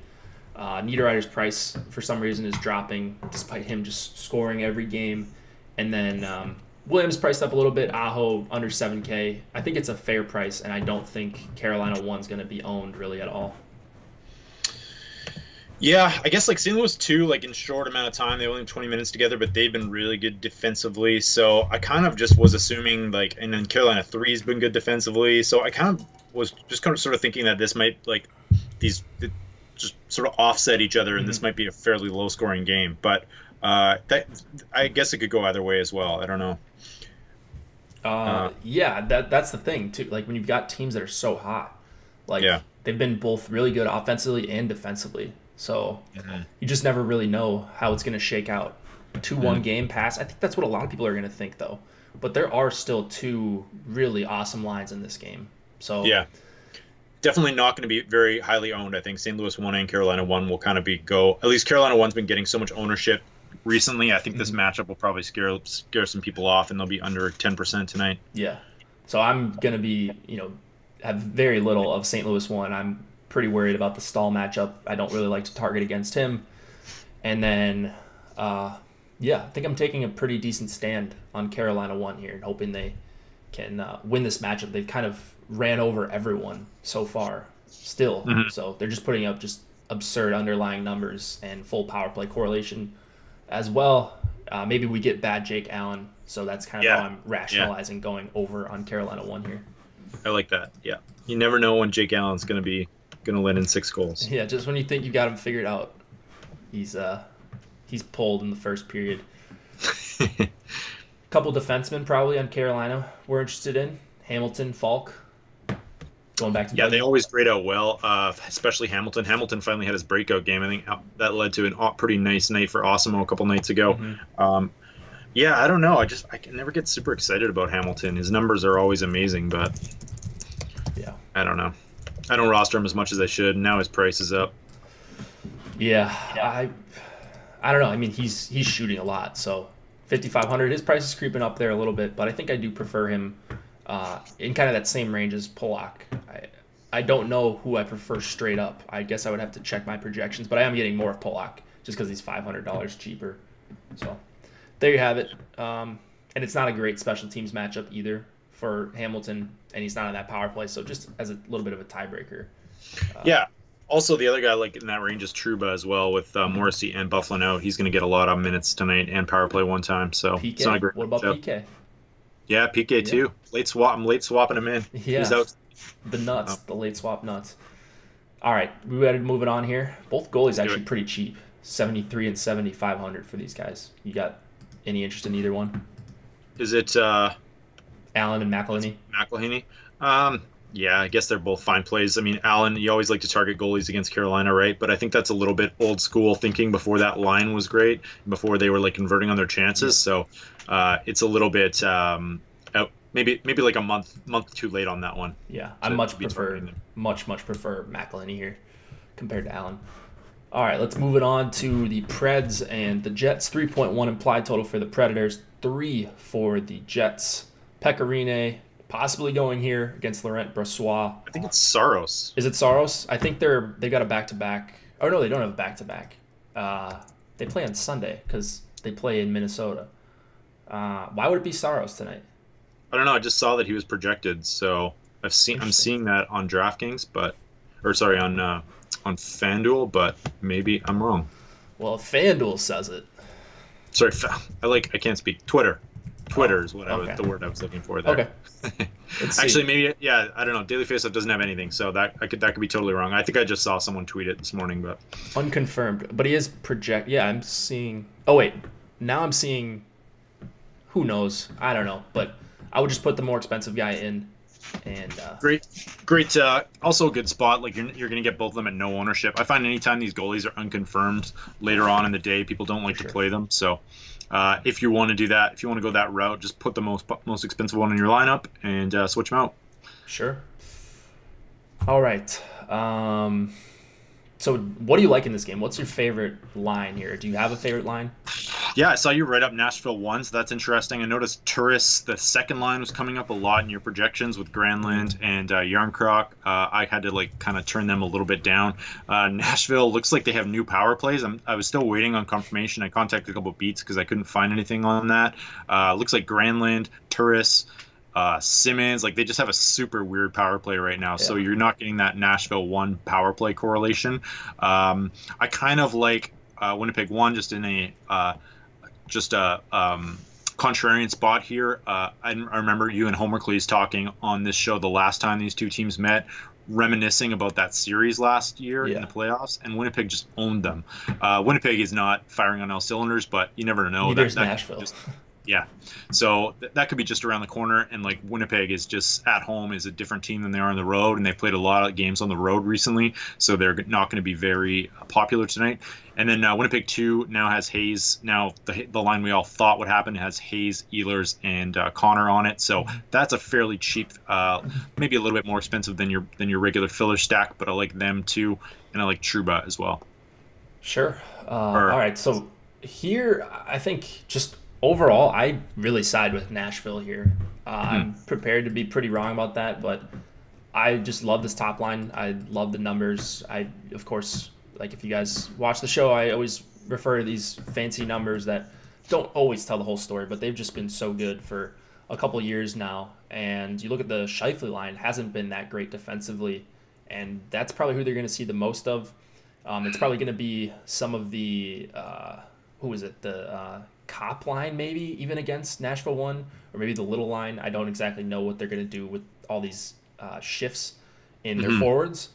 Niederreiter's price, for some reason, is dropping despite him just scoring every game. And then Williams priced up a little bit, Aho under 7K. I think it's a fair price, and I don't think Carolina 1's going to be owned really at all. Yeah, I guess like St. Louis 2, like in short amount of time, they only have 20 minutes together, but they've been really good defensively. So I kind of just was assuming like, and then Carolina 3 has been good defensively. So I kind of was just kind of sort of thinking that this might like these just sort of offset each other, and this might be a fairly low scoring game. But that I guess it could go either way as well. I don't know. Yeah, that's the thing too. Like when you've got teams that are so hot, like they've been both really good offensively and defensively. So you just never really know how it's going to shake out. 2-1 game pass. I think that's what a lot of people are going to think, though. But there are still 2 really awesome lines in this game. So definitely not going to be very highly owned. I think St. Louis 1 and Carolina 1 will kind of at least Carolina 1's been getting so much ownership recently. I think this matchup will probably scare some people off, and they'll be under 10% tonight. Yeah. So I'm going to be, have very little of St. Louis 1. I'm pretty worried about the Stahl matchup. I don't really like to target against him. And then, I think I'm taking a pretty decent stand on Carolina 1 here and hoping they can win this matchup. They've kind of ran over everyone so far still. So they're just putting up just absurd underlying numbers and full power play correlation as well. Maybe we get bad Jake Allen. So that's kind of how I'm rationalizing going over on Carolina 1 here. I like that. Yeah. You never know when Jake Allen's going to let in 6 goals. Yeah, just when you think you got him figured out, he's pulled in the first period. Couple defensemen probably on Carolina we're interested in. Hamilton, Falk. Going back to they always grade out well, especially Hamilton. Hamilton finally had his breakout game. I think that led to a pretty nice night for Osimo a couple nights ago. I don't know. I can never get super excited about Hamilton. His numbers are always amazing, but I don't know. I don't roster him as much as I should. Now his price is up. Yeah, I don't know. I mean, he's shooting a lot, so 5,500. His price is creeping up there a little bit, but I think I do prefer him in kind of that same range as Polak. I don't know who I prefer straight up. I guess I would have to check my projections, but I am getting more of Polak just because he's $500 cheaper. So there you have it. And it's not a great special teams matchup either for Hamilton, and he's not on that power play, so just as a little bit of a tiebreaker. Also, the other guy like in that range is Trouba as well, with Morrissey and Bufflin out. He's going to get a lot of minutes tonight and power play one time. So PK? It's not a great what about matchup. PK? Yeah, PK too. I'm late swapping him in. Yeah, he's out. The nuts, the late swap nuts. All right, we got to move it on here. Both goalies actually pretty cheap, 73 and 7,500 for these guys. You got any interest in either one? Is it Allen and McElhinney? Yeah, I guess they're both fine plays. I mean, Allen, you always like to target goalies against Carolina, right? But I think that's a little bit old school thinking before that line was great, before they were like converting on their chances. So it's a little bit maybe like a month too late on that one. Yeah, I much prefer McElhinney here compared to Allen. All right, let's move it on to the Preds and the Jets. 3.1 implied total for the Predators, 3 for the Jets. Pecorine possibly going here against Laurent Brossoit. I think it's Saros. Is it Saros? I think they got a back-to-back. Oh, no, they don't have a back-to-back. They play on Sunday because they play in Minnesota. Why would it be Saros tonight? I don't know. I just saw that he was projected, so I'm seeing that on DraftKings, on FanDuel, but maybe I'm wrong. Well, if FanDuel says it. Sorry, I can't speak. Twitter is the word I was looking for there. Okay. Actually, maybe I don't know. Daily Faceoff doesn't have anything, so that could be totally wrong. I think I just saw someone tweet it this morning, but unconfirmed. But he is project. Yeah, I'm seeing. Oh wait, now I'm seeing. Who knows? I don't know, but I would just put the more expensive guy in. And great. Also a good spot. Like you're gonna get both of them at no ownership. I find anytime these goalies are unconfirmed later on in the day, people don't like to play them. So if you want to do that, if you want to go that route, just put the most expensive one in your lineup and switch them out. Sure. All right. So what do you like in this game? What's your favorite line here? Do you have a favorite line? Yeah, I saw you write up Nashville 1, so that's interesting. I noticed Turris, the second line, was coming up a lot in your projections with Granlund and Yarncroc. I had to kind of turn them a little bit down. Nashville looks like they have new power plays. I was still waiting on confirmation. I contacted a couple of beats because I couldn't find anything on that. Looks like Granlund, Turris, Simmons, they just have a super weird power play right now. Yeah. So you're not getting that Nashville 1 power play correlation. I kind of like Winnipeg 1 just in a contrarian spot here. I remember you and Homer Cleese talking on this show the last time these two teams met, reminiscing about that series last year in the playoffs, and Winnipeg just owned them. Winnipeg is not firing on all cylinders, but you never know. There's Nashville. Yeah, so that could be just around the corner, and like Winnipeg is just at home is a different team than they are on the road, and they've played a lot of games on the road recently, so they're not going to be very popular tonight. And then Winnipeg 2 now has Hayes. Now the line we all thought would happen has Hayes, Ehlers, and Connor on it, so that's a fairly cheap, maybe a little bit more expensive than your regular filler stack, but I like them too, and I like Trouba as well. Sure. All right, so here I think just overall, I really side with Nashville here. I'm prepared to be pretty wrong about that, but I just love this top line. I love the numbers. Of course, like if you guys watch the show, I always refer to these fancy numbers that don't always tell the whole story, but they've just been so good for a couple years now. And you look at the Scheifele line, hasn't been that great defensively, and that's probably who they're going to see the most of. It's probably going to be some of the who is it? The Cop line, maybe even against Nashville 1, or maybe the little line. I don't exactly know what they're going to do with all these shifts in their forwards,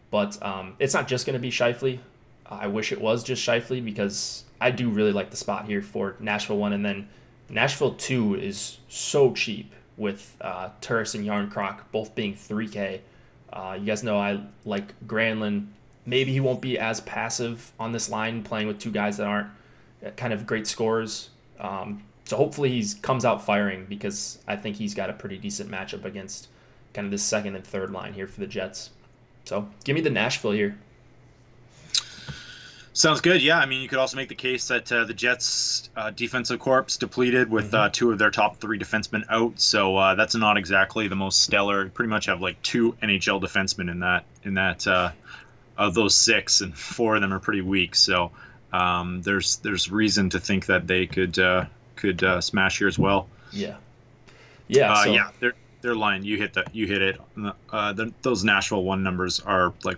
but it's not just going to be Scheifele. I wish it was just Scheifele because I do really like the spot here for Nashville 1, and then Nashville 2 is so cheap with Turris and Yarncroc both being 3K. You guys know I like Granlund. Maybe he won't be as passive on this line playing with two guys that aren't kind of great scorers. So hopefully he comes out firing because I think he's got a pretty decent matchup against kind of this second and third line here for the Jets. So give me the Nashville here. Sounds good. Yeah, I mean, you could also make the case that the Jets' defensive corps depleted with two of their top 3 defensemen out. So that's not exactly the most stellar. You pretty much have like 2 NHL defensemen in that of those 6, and 4 of them are pretty weak. So there's reason to think that they could smash here as well. Yeah. Their line, you hit it. Those Nashville 1 numbers are like,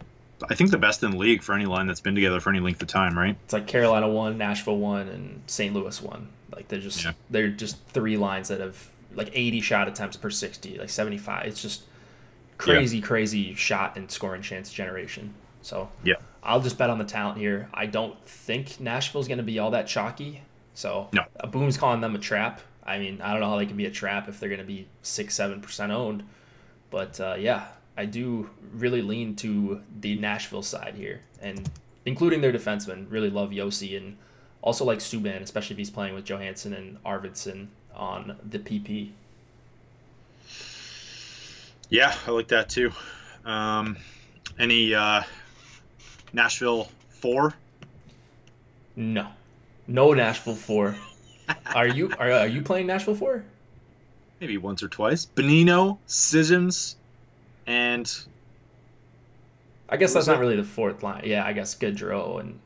I think the best in the league for any line that's been together for any length of time, right? It's like Carolina 1, Nashville 1, and St. Louis 1. Like they're just 3 lines that have like 80 shot attempts per 60, like 75. It's just crazy shot and scoring chance generation. So yeah, I'll just bet on the talent here. I don't think Nashville's going to be all that chalky. So no. Boom's calling them a trap. I mean, I don't know how they can be a trap if they're going to be 6-7% owned. But I do really lean to the Nashville side here, and including their defensemen. Really love Yossi, and also like Subban, especially if he's playing with Johansson and Arvidsson on the PP. Yeah, I like that too. Any Nashville 4? No Nashville 4. Are you playing Nashville 4? Maybe once or twice. Bonino, Sissons, and I guess that's not really the 4th line. Yeah, I guess Gaudreau and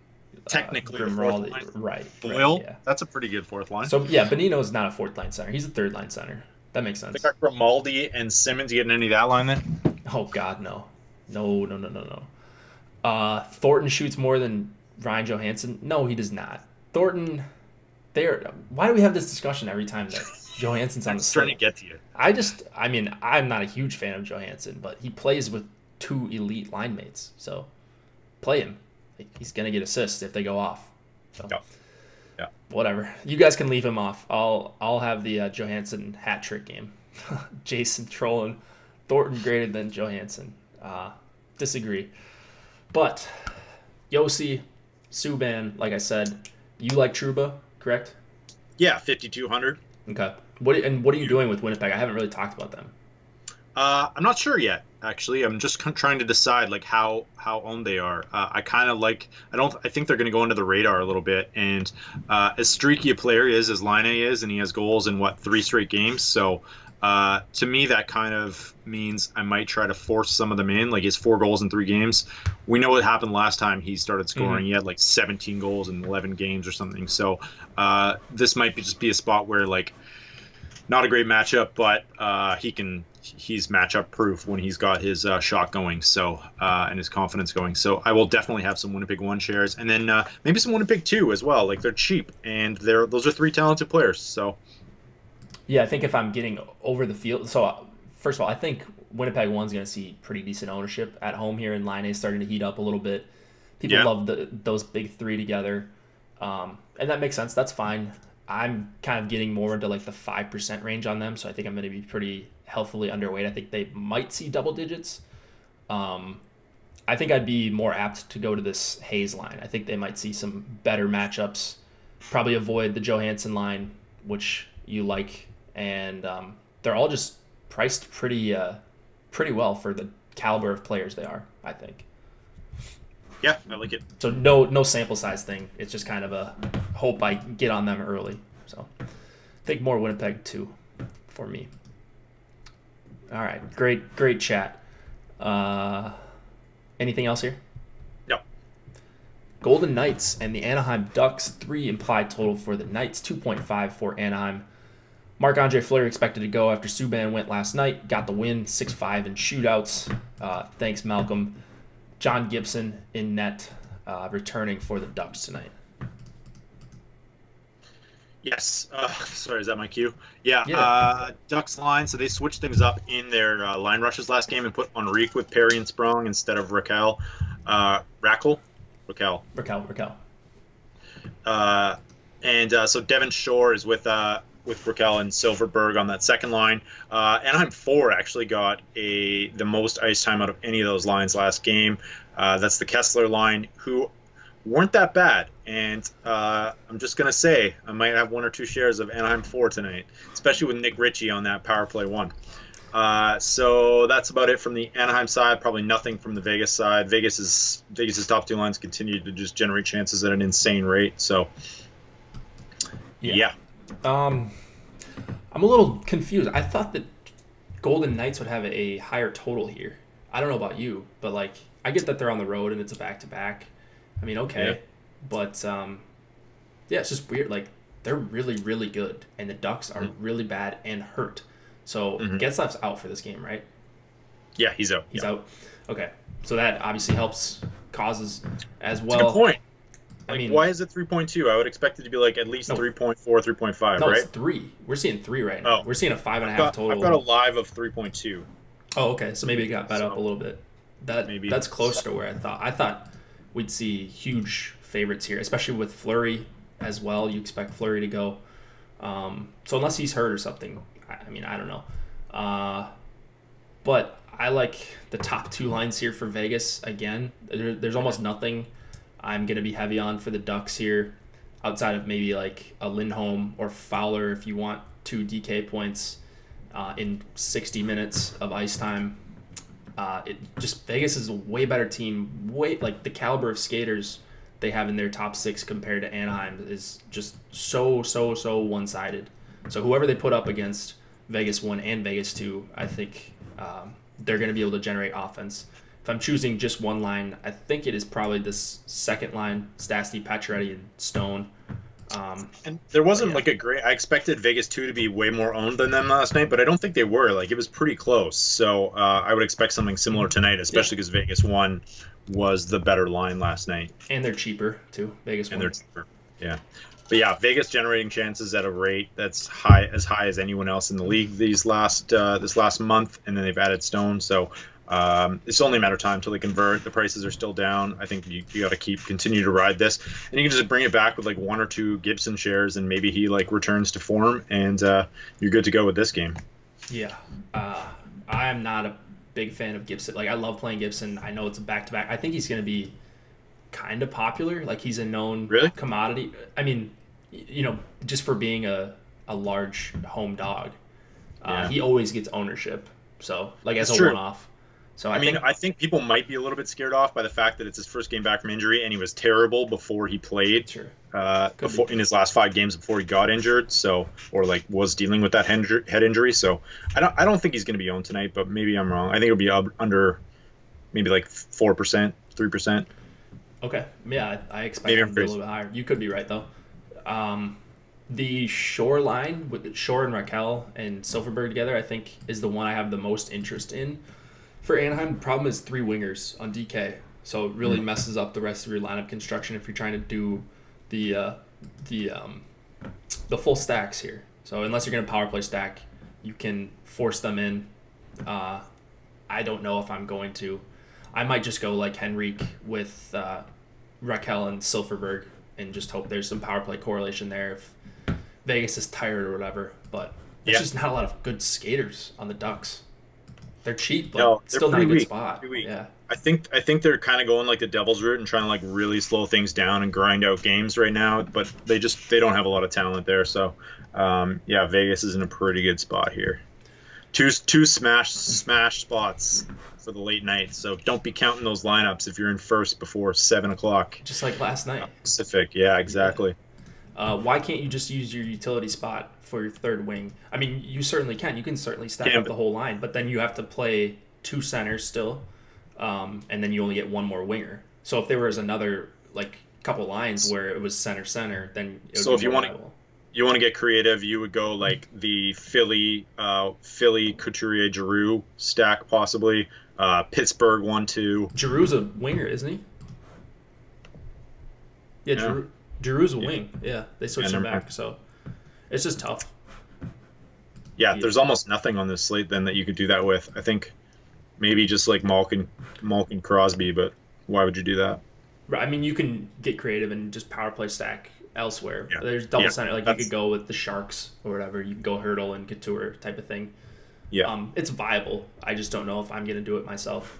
technically Grimaldi. Right. Boyle. Right, yeah. That's a pretty good 4th line. So yeah, Bonino's not a 4th line center. He's a 3rd line center. That makes sense. They got Grimaldi and Simmons getting any of that line then? Oh God, no. Thornton shoots more than Ryan Johansson. No, he does not. Thornton. Why do we have this discussion every time that Johansson's on the slate? Trying to get to you. I'm not a huge fan of Johansson, but he plays with 2 elite line mates, so play him. He's gonna get assists if they go off. So yeah. Whatever. You guys can leave him off. I'll have the Johansson hat trick game. Jason trolling Thornton greater than Johansson. Disagree. But Yossi, Subban, like I said, you like Trouba, correct? Yeah, 5,200. Okay. What are you doing with Winnipeg? I haven't really talked about them. I'm not sure yet, actually. I'm just trying to decide like how owned they are. I kind of like. I think they're going to go under the radar a little bit. And as streaky a player is as Line is, and he has goals in 3 straight games. So to me, that kind of means I might try to force some of them in. Like, he has 4 goals in 3 games. We know what happened last time he started scoring. Mm-hmm. He had like 17 goals in 11 games or something. So this might just be a spot where like not a great matchup, but he's matchup proof when he's got his shot going. So and his confidence going. So I will definitely have some Winnipeg 1 shares, and then maybe some Winnipeg 2 as well. Like, they're cheap, and those are 3 talented players. So. Yeah, I think if I'm getting over the field, so first of all, I think Winnipeg 1's going to see pretty decent ownership at home here, and Line A starting to heat up a little bit. People love those big 3 together, and that makes sense. That's fine. I'm kind of getting more into like the 5% range on them, so I think I'm going to be pretty healthily underweight. I think they might see double digits. I think I'd be more apt to go to this Hayes line. I think they might see some better matchups. Probably avoid the Johansson line, which you like, and they're all just priced pretty well for the caliber of players they are, I think. Yeah, I like it. So no sample size thing. It's just kind of a hope I get on them early. So I think more Winnipeg too for me. All right, great chat. Anything else here? No. Golden Knights and the Anaheim Ducks, 3 implied total for the Knights, 2.5 for Anaheim. Marc-Andre Fleury expected to go after Subban went last night. Got the win, 6-5 in shootouts. Thanks, Malcolm. John Gibson in net, returning for the Ducks tonight. Yes. Sorry, is that my cue? Yeah. Ducks line. So they switched things up in their line rushes last game and put Enrique with Perry and Sprong instead of Raquel. Raquel. So Devin Shore is with Raquel and Silverberg on that second line. Anaheim 4 actually got the most ice time out of any of those lines last game. That's the Kessler line, who weren't that bad. And I'm just going to say I might have 1 or 2 shares of Anaheim 4 tonight, especially with Nick Ritchie on that power play 1. So that's about it from the Anaheim side. Probably nothing from the Vegas side. Vegas's top 2 lines continue to just generate chances at an insane rate. So, yeah. I'm a little confused. I thought that Golden Knights would have a higher total here. I don't know about you, but like I get that they're on the road and it's a back-to-back. I mean, okay, yeah. But it's just weird. Like they're really, really good, and the Ducks are really bad and hurt. So Getzlaf's out for this game, right? Yeah, he's out. He's out. Okay, so that obviously helps causes as well. That's a good point. I mean, why is it 3.2? I would expect it to be like at least 3.4, 3.5, no, right? It's 3. We're seeing 3 right now. We're seeing a 5.5 total. I've got a live of 3.2. Oh, okay. So maybe it got bet up a little bit. That's closer to where I thought. I thought we'd see huge favorites here, especially with Fleury as well. You expect Fleury to go. So unless he's hurt or something, I mean, I don't know. But I like the top 2 lines here for Vegas. Again, there's almost nothing I'm going to be heavy on for the Ducks here, outside of maybe like a Lindholm or Fowler if you want 2 DK points in 60 minutes of ice time. Vegas is a way better team. Like the caliber of skaters they have in their top 6 compared to Anaheim is just so one-sided. So whoever they put up against Vegas 1 and Vegas 2, I think they're going to be able to generate offense. If I'm choosing just one line, I think it is probably this second line, Stastny, Pacioretty, and Stone. And there wasn't like a great. I expected Vegas 2 to be way more owned than them last night, but I don't think they were. Like it was pretty close. So I would expect something similar tonight, especially because Vegas 1 was the better line last night. And they're cheaper too. Vegas 1. And they're cheaper. Yeah. But yeah, Vegas generating chances at a rate that's high as anyone else in the league this last month, and then they've added Stone. So it's only a matter of time until they convert. The prices are still down. I think you got to continue to ride this, and you can just bring it back with like 1 or 2 Gibson shares, and maybe he like returns to form, and you're good to go with this game. Yeah, I am not a big fan of Gibson. Like I love playing Gibson. I know it's a back-to-back. I think he's going to be kind of popular. Like he's a known commodity. I mean, just for being a large home dog, he always gets ownership. So like as a one-off. So I think people might be a little bit scared off by the fact that it's his first game back from injury, and he was terrible before he played. Sure. In his last 5 games before he got injured, or like was dealing with that head injury. So I don't think he's going to be owned tonight, but maybe I'm wrong. I think it'll be under maybe like 4%, 3%. Okay. Yeah, I expect him to be a little bit higher. You could be right though. The Shore line with Shore and Raquel and Silverberg together, I think, is the one I have the most interest in. For Anaheim, the problem is 3 wingers on DK, so it really messes up the rest of your lineup construction if you're trying to do the full stacks here. So unless you're going to power play stack, you can force them in. I don't know if I'm going to. I might just go like Henrique with Raquel and Silverberg and just hope there's some power play correlation there. If Vegas is tired or whatever, but there's just not a lot of good skaters on the Ducks. They're cheap, but No, they're still not a pretty good weak. spot. Pretty weak. Yeah. I think they're kind of going like the Devils route and trying to like really slow things down and grind out games right now. But they don't have a lot of talent there. So yeah, Vegas is in a pretty good spot here. Two smash spots for the late night. So don't be counting those lineups if you're in first before 7 o'clock. Just like last night. Pacific. Yeah, exactly. Why can't you just use your utility spot for your third wing? I mean, you certainly can. You can certainly stack up the whole line, but then you have to play 2 centers still, and then you only get 1 more winger. So if there was another like couple lines where it was center, then it would so be if you more want viable. you want to get creative, you would go like the Philly Couturier Giroux stack possibly. Pittsburgh 1-2. Giroux's a winger, isn't he? Yeah, Giroux's a wing. Yeah, they switched him back, so it's just tough. Yeah, there's almost nothing on this slate then that you could do that with. I think maybe just like Malkin Crosby, but why would you do that? Right. I mean, you can get creative and just power play stack elsewhere. Yeah. There's double center. Like you could go with the Sharks or whatever. You can go Hurdle and Couture type of thing. Yeah. It's viable. I just don't know if I'm going to do it myself.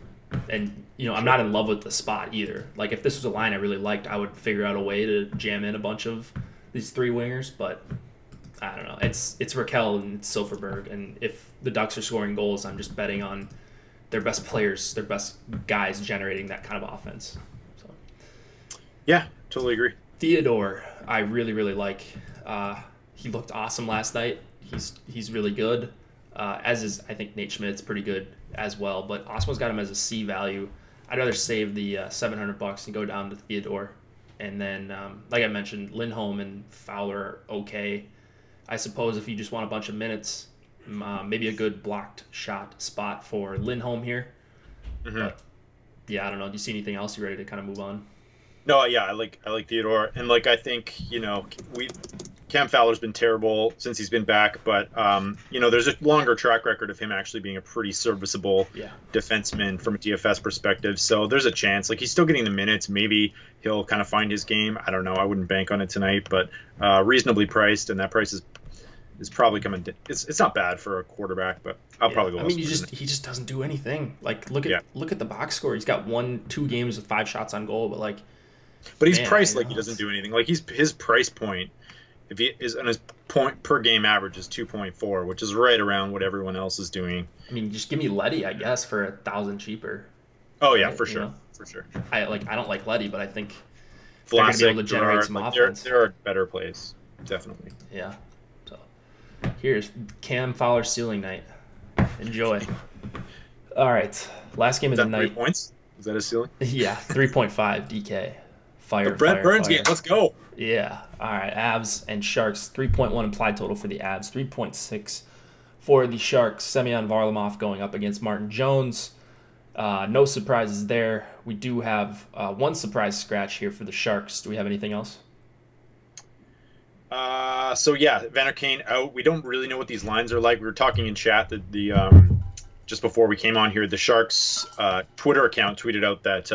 And, I'm not in love with the spot either. Like, if this was a line I really liked, I would figure out a way to jam in a bunch of these 3 wingers. But, I don't know. It's Raquel and it's Silverberg. And if the Ducks are scoring goals, I'm just betting on their best players, their best guys generating that kind of offense. So. Yeah, totally agree. Theodore, I really, really like. He looked awesome last night. He's really good. As is, I think Nate Schmidt's pretty good as well. But Osmo's got him as a C value. I'd rather save the $700 and go down to Theodore. And then, like I mentioned, Lindholm and Fowler are okay. I suppose if you just want a bunch of minutes, maybe a good blocked shot spot for Lindholm here. Mm-hmm. But yeah, I don't know. Do you see anything else? You ready to kind of move on? No, yeah, I like Theodore, and like I think Cam Fowler's been terrible since he's been back, but there's a longer track record of him actually being a pretty serviceable defenseman from a DFS perspective. So there's a chance, like he's still getting the minutes. Maybe he'll kind of find his game. I don't know. I wouldn't bank on it tonight, but reasonably priced, and that price is probably coming. It's not bad for a quarterback, but I'll probably go. I mean, he just doesn't do anything. Like look at the box score. He's got 1-2 games with 5 shots on goal, but he's priced like he doesn't do anything. Like his price point, if he is on his point per game average is 2.4, which is right around what everyone else is doing. I mean, just give me Letty, I guess, for $1,000 cheaper. Oh yeah, right? For sure. I don't like Letty, but I think they're going to be able to generate some offense. There are better plays, definitely. Yeah. So here's Cam Fowler ceiling night. Enjoy. All right, last game of the night. 3 points? Is that a ceiling? Yeah, 3.5 DK. The Brent Burns game. Let's go. Yeah. All right. Avs and Sharks. 3.1 implied total for the Avs. 3.6 for the Sharks. Semyon Varlamov going up against Martin Jones. No surprises there. We do have one surprise scratch here for the Sharks. Do we have anything else? So yeah, Vander Kane out. We don't really know what these lines are like. We were talking in chat that the just before we came on here, the Sharks Twitter account tweeted out that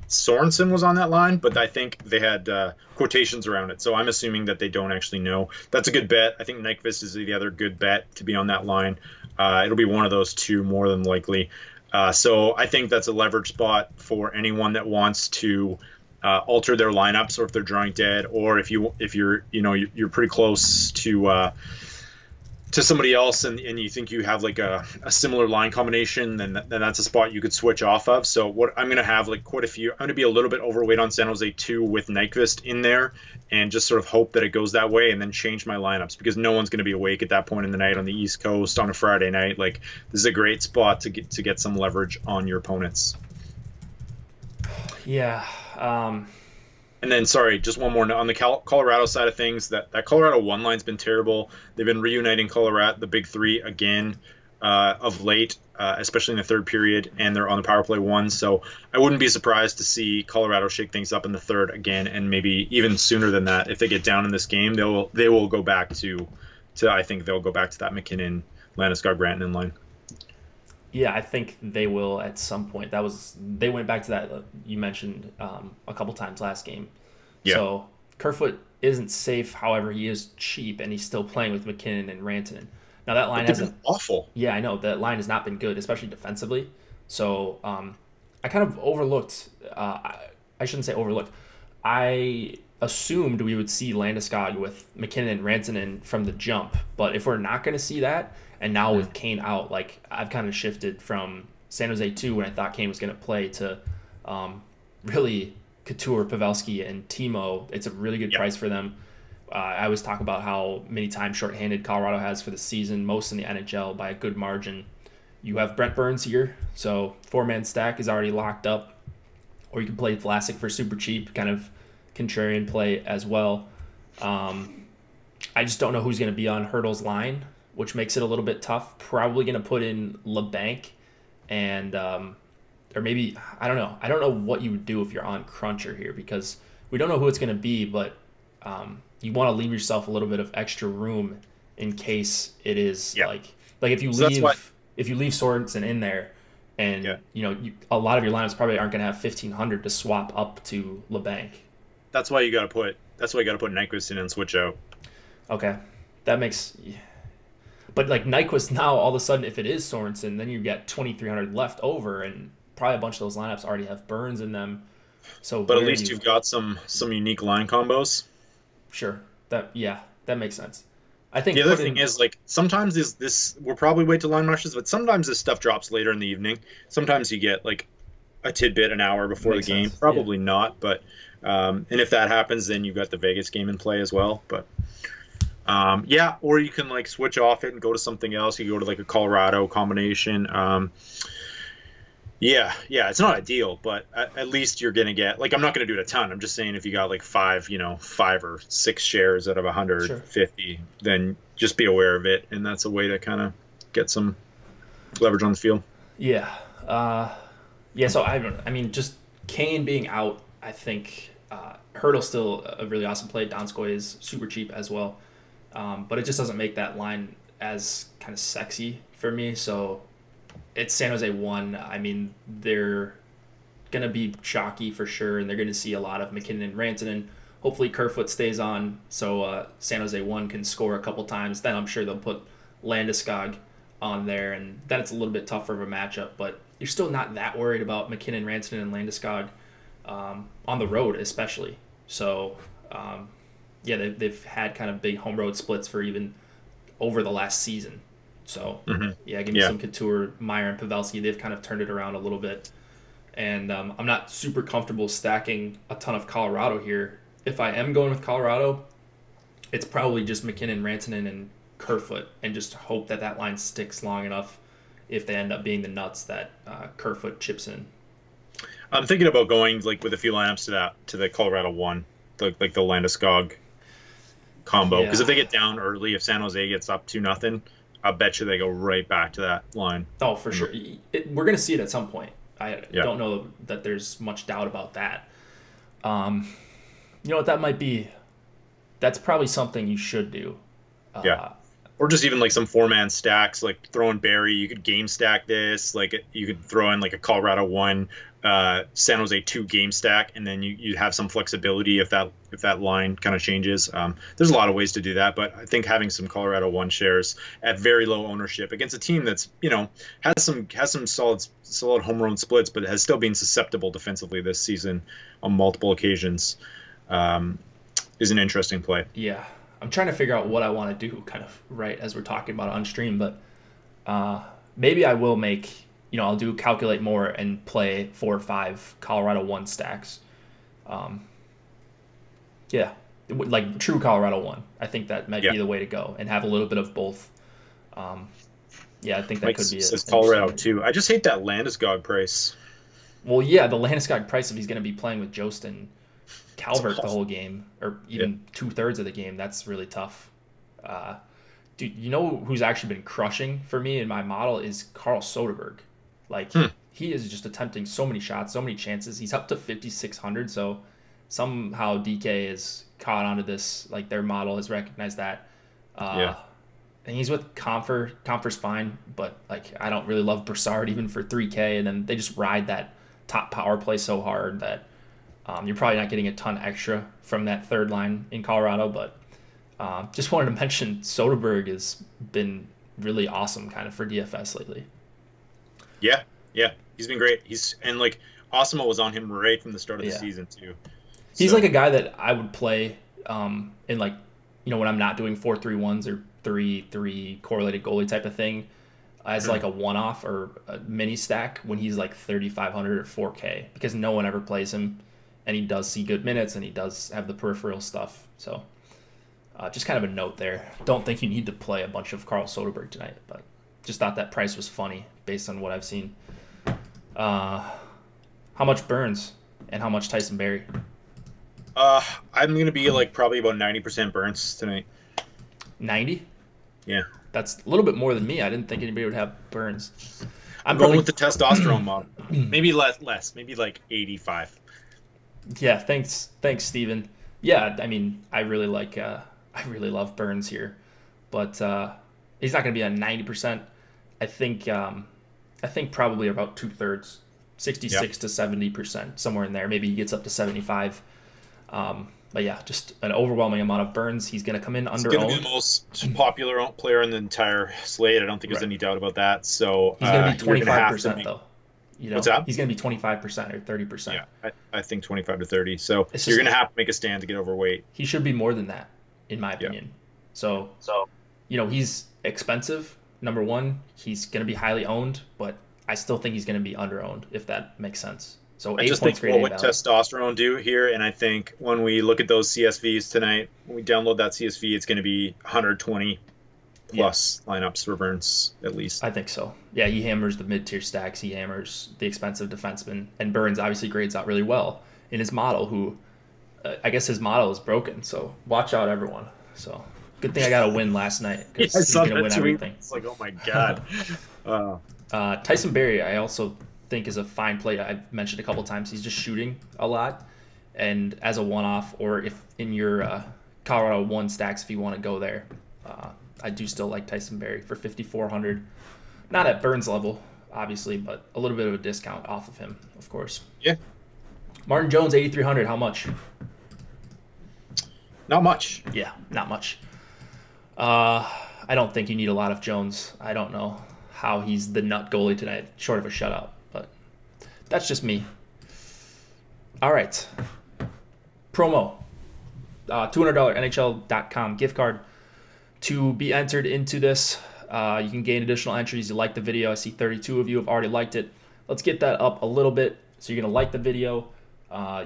Sorensen was on that line, but I think they had quotations around it. So I'm assuming that they don't actually know. That's a good bet. I think Nyquist is the other good bet to be on that line. It'll be one of those two more than likely. So I think that's a leverage spot for anyone that wants to alter their lineups, or if they're drawing dead, or if you're pretty close to somebody else and you think you have like a similar line combination, then that's a spot you could switch off of. So what I'm going to have like quite a few. I'm going to be a little bit overweight on San Jose too with Nyquist in there, and just sort of hope that it goes that way, and then change my lineups because no one's going to be awake at that point in the night on the East Coast on a Friday night. Like this is a great spot to get some leverage on your opponents. Yeah. And then, sorry, just one more on the Colorado side of things. That Colorado one line's been terrible. They've been reuniting Colorado, the big three, again of late, especially in the third period, and they're on the power play one. So I wouldn't be surprised to see Colorado shake things up in the third again, and maybe even sooner than that. If they get down in this game, they will go back to I think they'll go back to that McKinnon, Landeskog, Grantanen line. Yeah, I think they will at some point. They went back to that you mentioned a couple times last game. Yeah. So Kerfoot isn't safe. However, he is cheap, and he's still playing with McKinnon and Rantanen. Now that line But they've been hasn't. awful. Yeah, I know that line has not been good, especially defensively. So I kind of overlooked. I shouldn't say overlooked. I assumed we would see Landeskog with McKinnon and Rantanen from the jump, but if we're not going to see that, and now with Kane out, like I've kind of shifted from San Jose 2 when I thought Kane was going to play to really Couture, Pavelski, and Timo. It's a really good price for them. I always talk about how many times shorthanded Colorado has for the season, most in the NHL by a good margin. You have Brent Burns here, so 4-man stack is already locked up. Or you can play Vlasic for super cheap, kind of contrarian play as well. I just don't know who's going to be on Hurdle's line, which makes it a little bit tough. Probably going to put in LeBanc and or maybe, I don't know. I don't know what you would do if you're on Cruncher here because we don't know who it's going to be, but you want to leave yourself a little bit of extra room in case it is like if you leave Sorensen in there and a lot of your lineups probably aren't going to have 1,500 to swap up to LeBanc. That's why you got to put Nyquist in and switch out. Okay, that makes. But like Nyquist now, all of a sudden, if it is Sorensen, then you get 2,300 left over, and probably a bunch of those lineups already have Burns in them. So, but at least you've got some unique line combos. Sure, that makes sense. I think the other thing is like sometimes this we'll probably wait to line rushes, but sometimes this stuff drops later in the evening. Sometimes you get like a tidbit an hour before the game. Probably not, but and if that happens, then you've got the Vegas game in play as well. But or you can like switch off it and go to something else. You go to like a Colorado combination. It's not ideal, but at least you're gonna get like I'm not gonna do it a ton. I'm just saying if you got like 5 or 6 shares out of 150, then just be aware of it, and that's a way to kind of get some leverage on the field. Yeah. So I mean, just Kane being out, I think Hurdle's still a really awesome play. Donskoy is super cheap as well, but it just doesn't make that line as kind of sexy for me. So it's San Jose 1. I mean, they're going to be chalky for sure, and they're going to see a lot of McKinnon and Rantanen. Hopefully Kerfoot stays on so San Jose 1 can score a couple times. Then I'm sure they'll put Landeskog on there, and then it's a little bit tougher of a matchup. But you're still not that worried about McKinnon, Rantanen, and Landeskog on the road especially. So, they've had kind of big home road splits for even over the last season. So, give me some Couture, Meyer, and Pavelski. They've kind of turned it around a little bit. And I'm not super comfortable stacking a ton of Colorado here. If I am going with Colorado, it's probably just McKinnon, Rantanen, and Kerfoot, and just hope that line sticks long enough if they end up being the nuts that Kerfoot chips in. I'm thinking about going like with a few lineups to the Colorado 1, like the Landeskog combo. Because if they get down early, if San Jose gets up 2-0, I bet you they go right back to that line. Oh, for sure. We're going to see it at some point. I don't know that there's much doubt about that. You know what that might be? That's probably something you should do. Or just even like some 4-man stacks, like throw in Barry. You could game stack this. Like you could throw in like a Colorado 1, San Jose 2 game stack, and then you have some flexibility if that line kind of changes. There's a lot of ways to do that, but I think having some Colorado 1 shares at very low ownership against a team that's has some solid home run splits, but has still been susceptible defensively this season on multiple occasions is an interesting play. Yeah. I'm trying to figure out what I want to do kind of right as we're talking about on stream, but maybe I will make, I'll do calculate more and play 4 or 5 Colorado 1 stacks. Like true Colorado 1. I think that might be the way to go and have a little bit of both. I think that could be it. Colorado 2. I just hate that Landeskog price. Well, yeah, the Landeskog price if he's going to be playing with Jostin Calvert the whole game, or even 2/3 of the game, that's really tough. Dude, who's actually been crushing for me in my model is Carl Soderberg. Like, he is just attempting so many shots, so many chances. He's up to 5,600, so somehow DK is caught onto this. Like, their model has recognized that. And he's with Comfer. Comfer's fine, but, like, I don't really love Broussard even for 3K, and then they just ride that top power play so hard that You're probably not getting a ton extra from that third line in Colorado, but just wanted to mention Soderberg has been really awesome kind of for DFS lately. Yeah, he's been great. And like Osimo was on him right from the start of the season too. He's like a guy that I would play in like, when I'm not doing 4-3-1s or 3-3 correlated goalie type of thing as like a one-off or a mini stack when he's like 3,500 or 4K, because no one ever plays him and he does see good minutes and he does have the peripheral stuff. So just kind of a note there. Don't think you need to play a bunch of Carl Soderberg tonight, but just thought that price was funny based on what I've seen. How much Burns and how much Tyson Barrie? I'm going to be like probably about 90% Burns tonight. 90? Yeah. That's a little bit more than me. I didn't think anybody would have Burns. I'm going with the testosterone model. Maybe less. Maybe like 85. Yeah, thanks, Steven. Yeah, I mean, I really love Burns here, but he's not going to be on 90%. I think probably about 2/3, 66 to 70%, somewhere in there. Maybe he gets up to 75. But yeah, just an overwhelming amount of Burns. He's going to come in under. He's going to be the most popular player in the entire slate. I don't think there's any doubt about that. So he's going to be 25% though. What's that? He's going to be 25% or 30%. Yeah, I think 25 to 30. So you're going to have to make a stand to get overweight. He should be more than that, in my opinion. Yeah. So he's expensive. Number one, he's going to be highly owned, but I still think he's going to be under-owned, if that makes sense. So I just think what would testosterone do here, and I think when we look at those CSVs tonight, when we download that CSV, it's going to be 120 plus lineups for Burns, at least. I think so. Yeah, he hammers the mid-tier stacks. He hammers the expensive defensemen. And Burns obviously grades out really well in his model, who I guess his model is broken. So watch out, everyone. So good thing I got a win last night, because he's going to win everything. It's like, oh, my God. Tyson Barrie, I also think is a fine play. I've mentioned a couple times. He's just shooting a lot. And as a one-off, or if in your Colorado 1 stacks, if you want to go there, I do still like Tyson Barrie for 5,400. Not at Burns level, obviously, but a little bit of a discount off of him, of course. Yeah. Martin Jones, 8,300. How much? Not much. Yeah, not much. I don't think you need a lot of Jones. I don't know how he's the nut goalie tonight, short of a shutout, but that's just me. All right. Promo. $200 NHL.com gift card. To be entered into this, you can gain additional entries. You like the video. I see 32 of you have already liked it. Let's get that up a little bit. So you're going to like the video.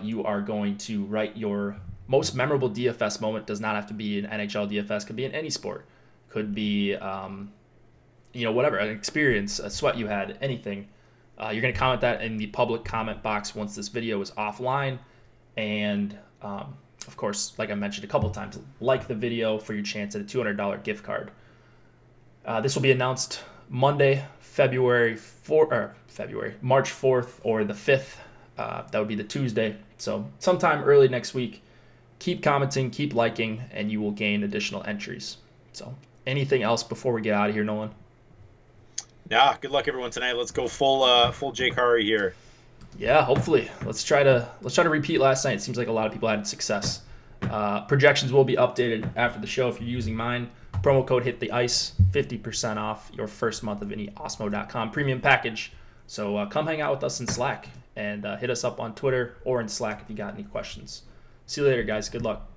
You are going to write your most memorable DFS moment. Does not have to be an NHL DFS. Could be in any sport. Could be, whatever, an experience, a sweat you had, anything. You're going to comment that in the public comment box once this video is offline. And of course, like I mentioned a couple of times, like the video for your chance at a $200 gift card. This will be announced Monday, March 4th or the 5th. That would be the Tuesday. So sometime early next week. Keep commenting, keep liking, and you will gain additional entries. So anything else before we get out of here, Nolan? Yeah, good luck everyone tonight. Let's go full Jake Hari here. Yeah, hopefully. Let's try to repeat last night. It seems like a lot of people had success. Projections will be updated after the show if you're using mine. Promo code Hit the Ice, 50% off your first month of any Osmo.com premium package. So come hang out with us in Slack and hit us up on Twitter or in Slack if you got any questions. See you later, guys. Good luck.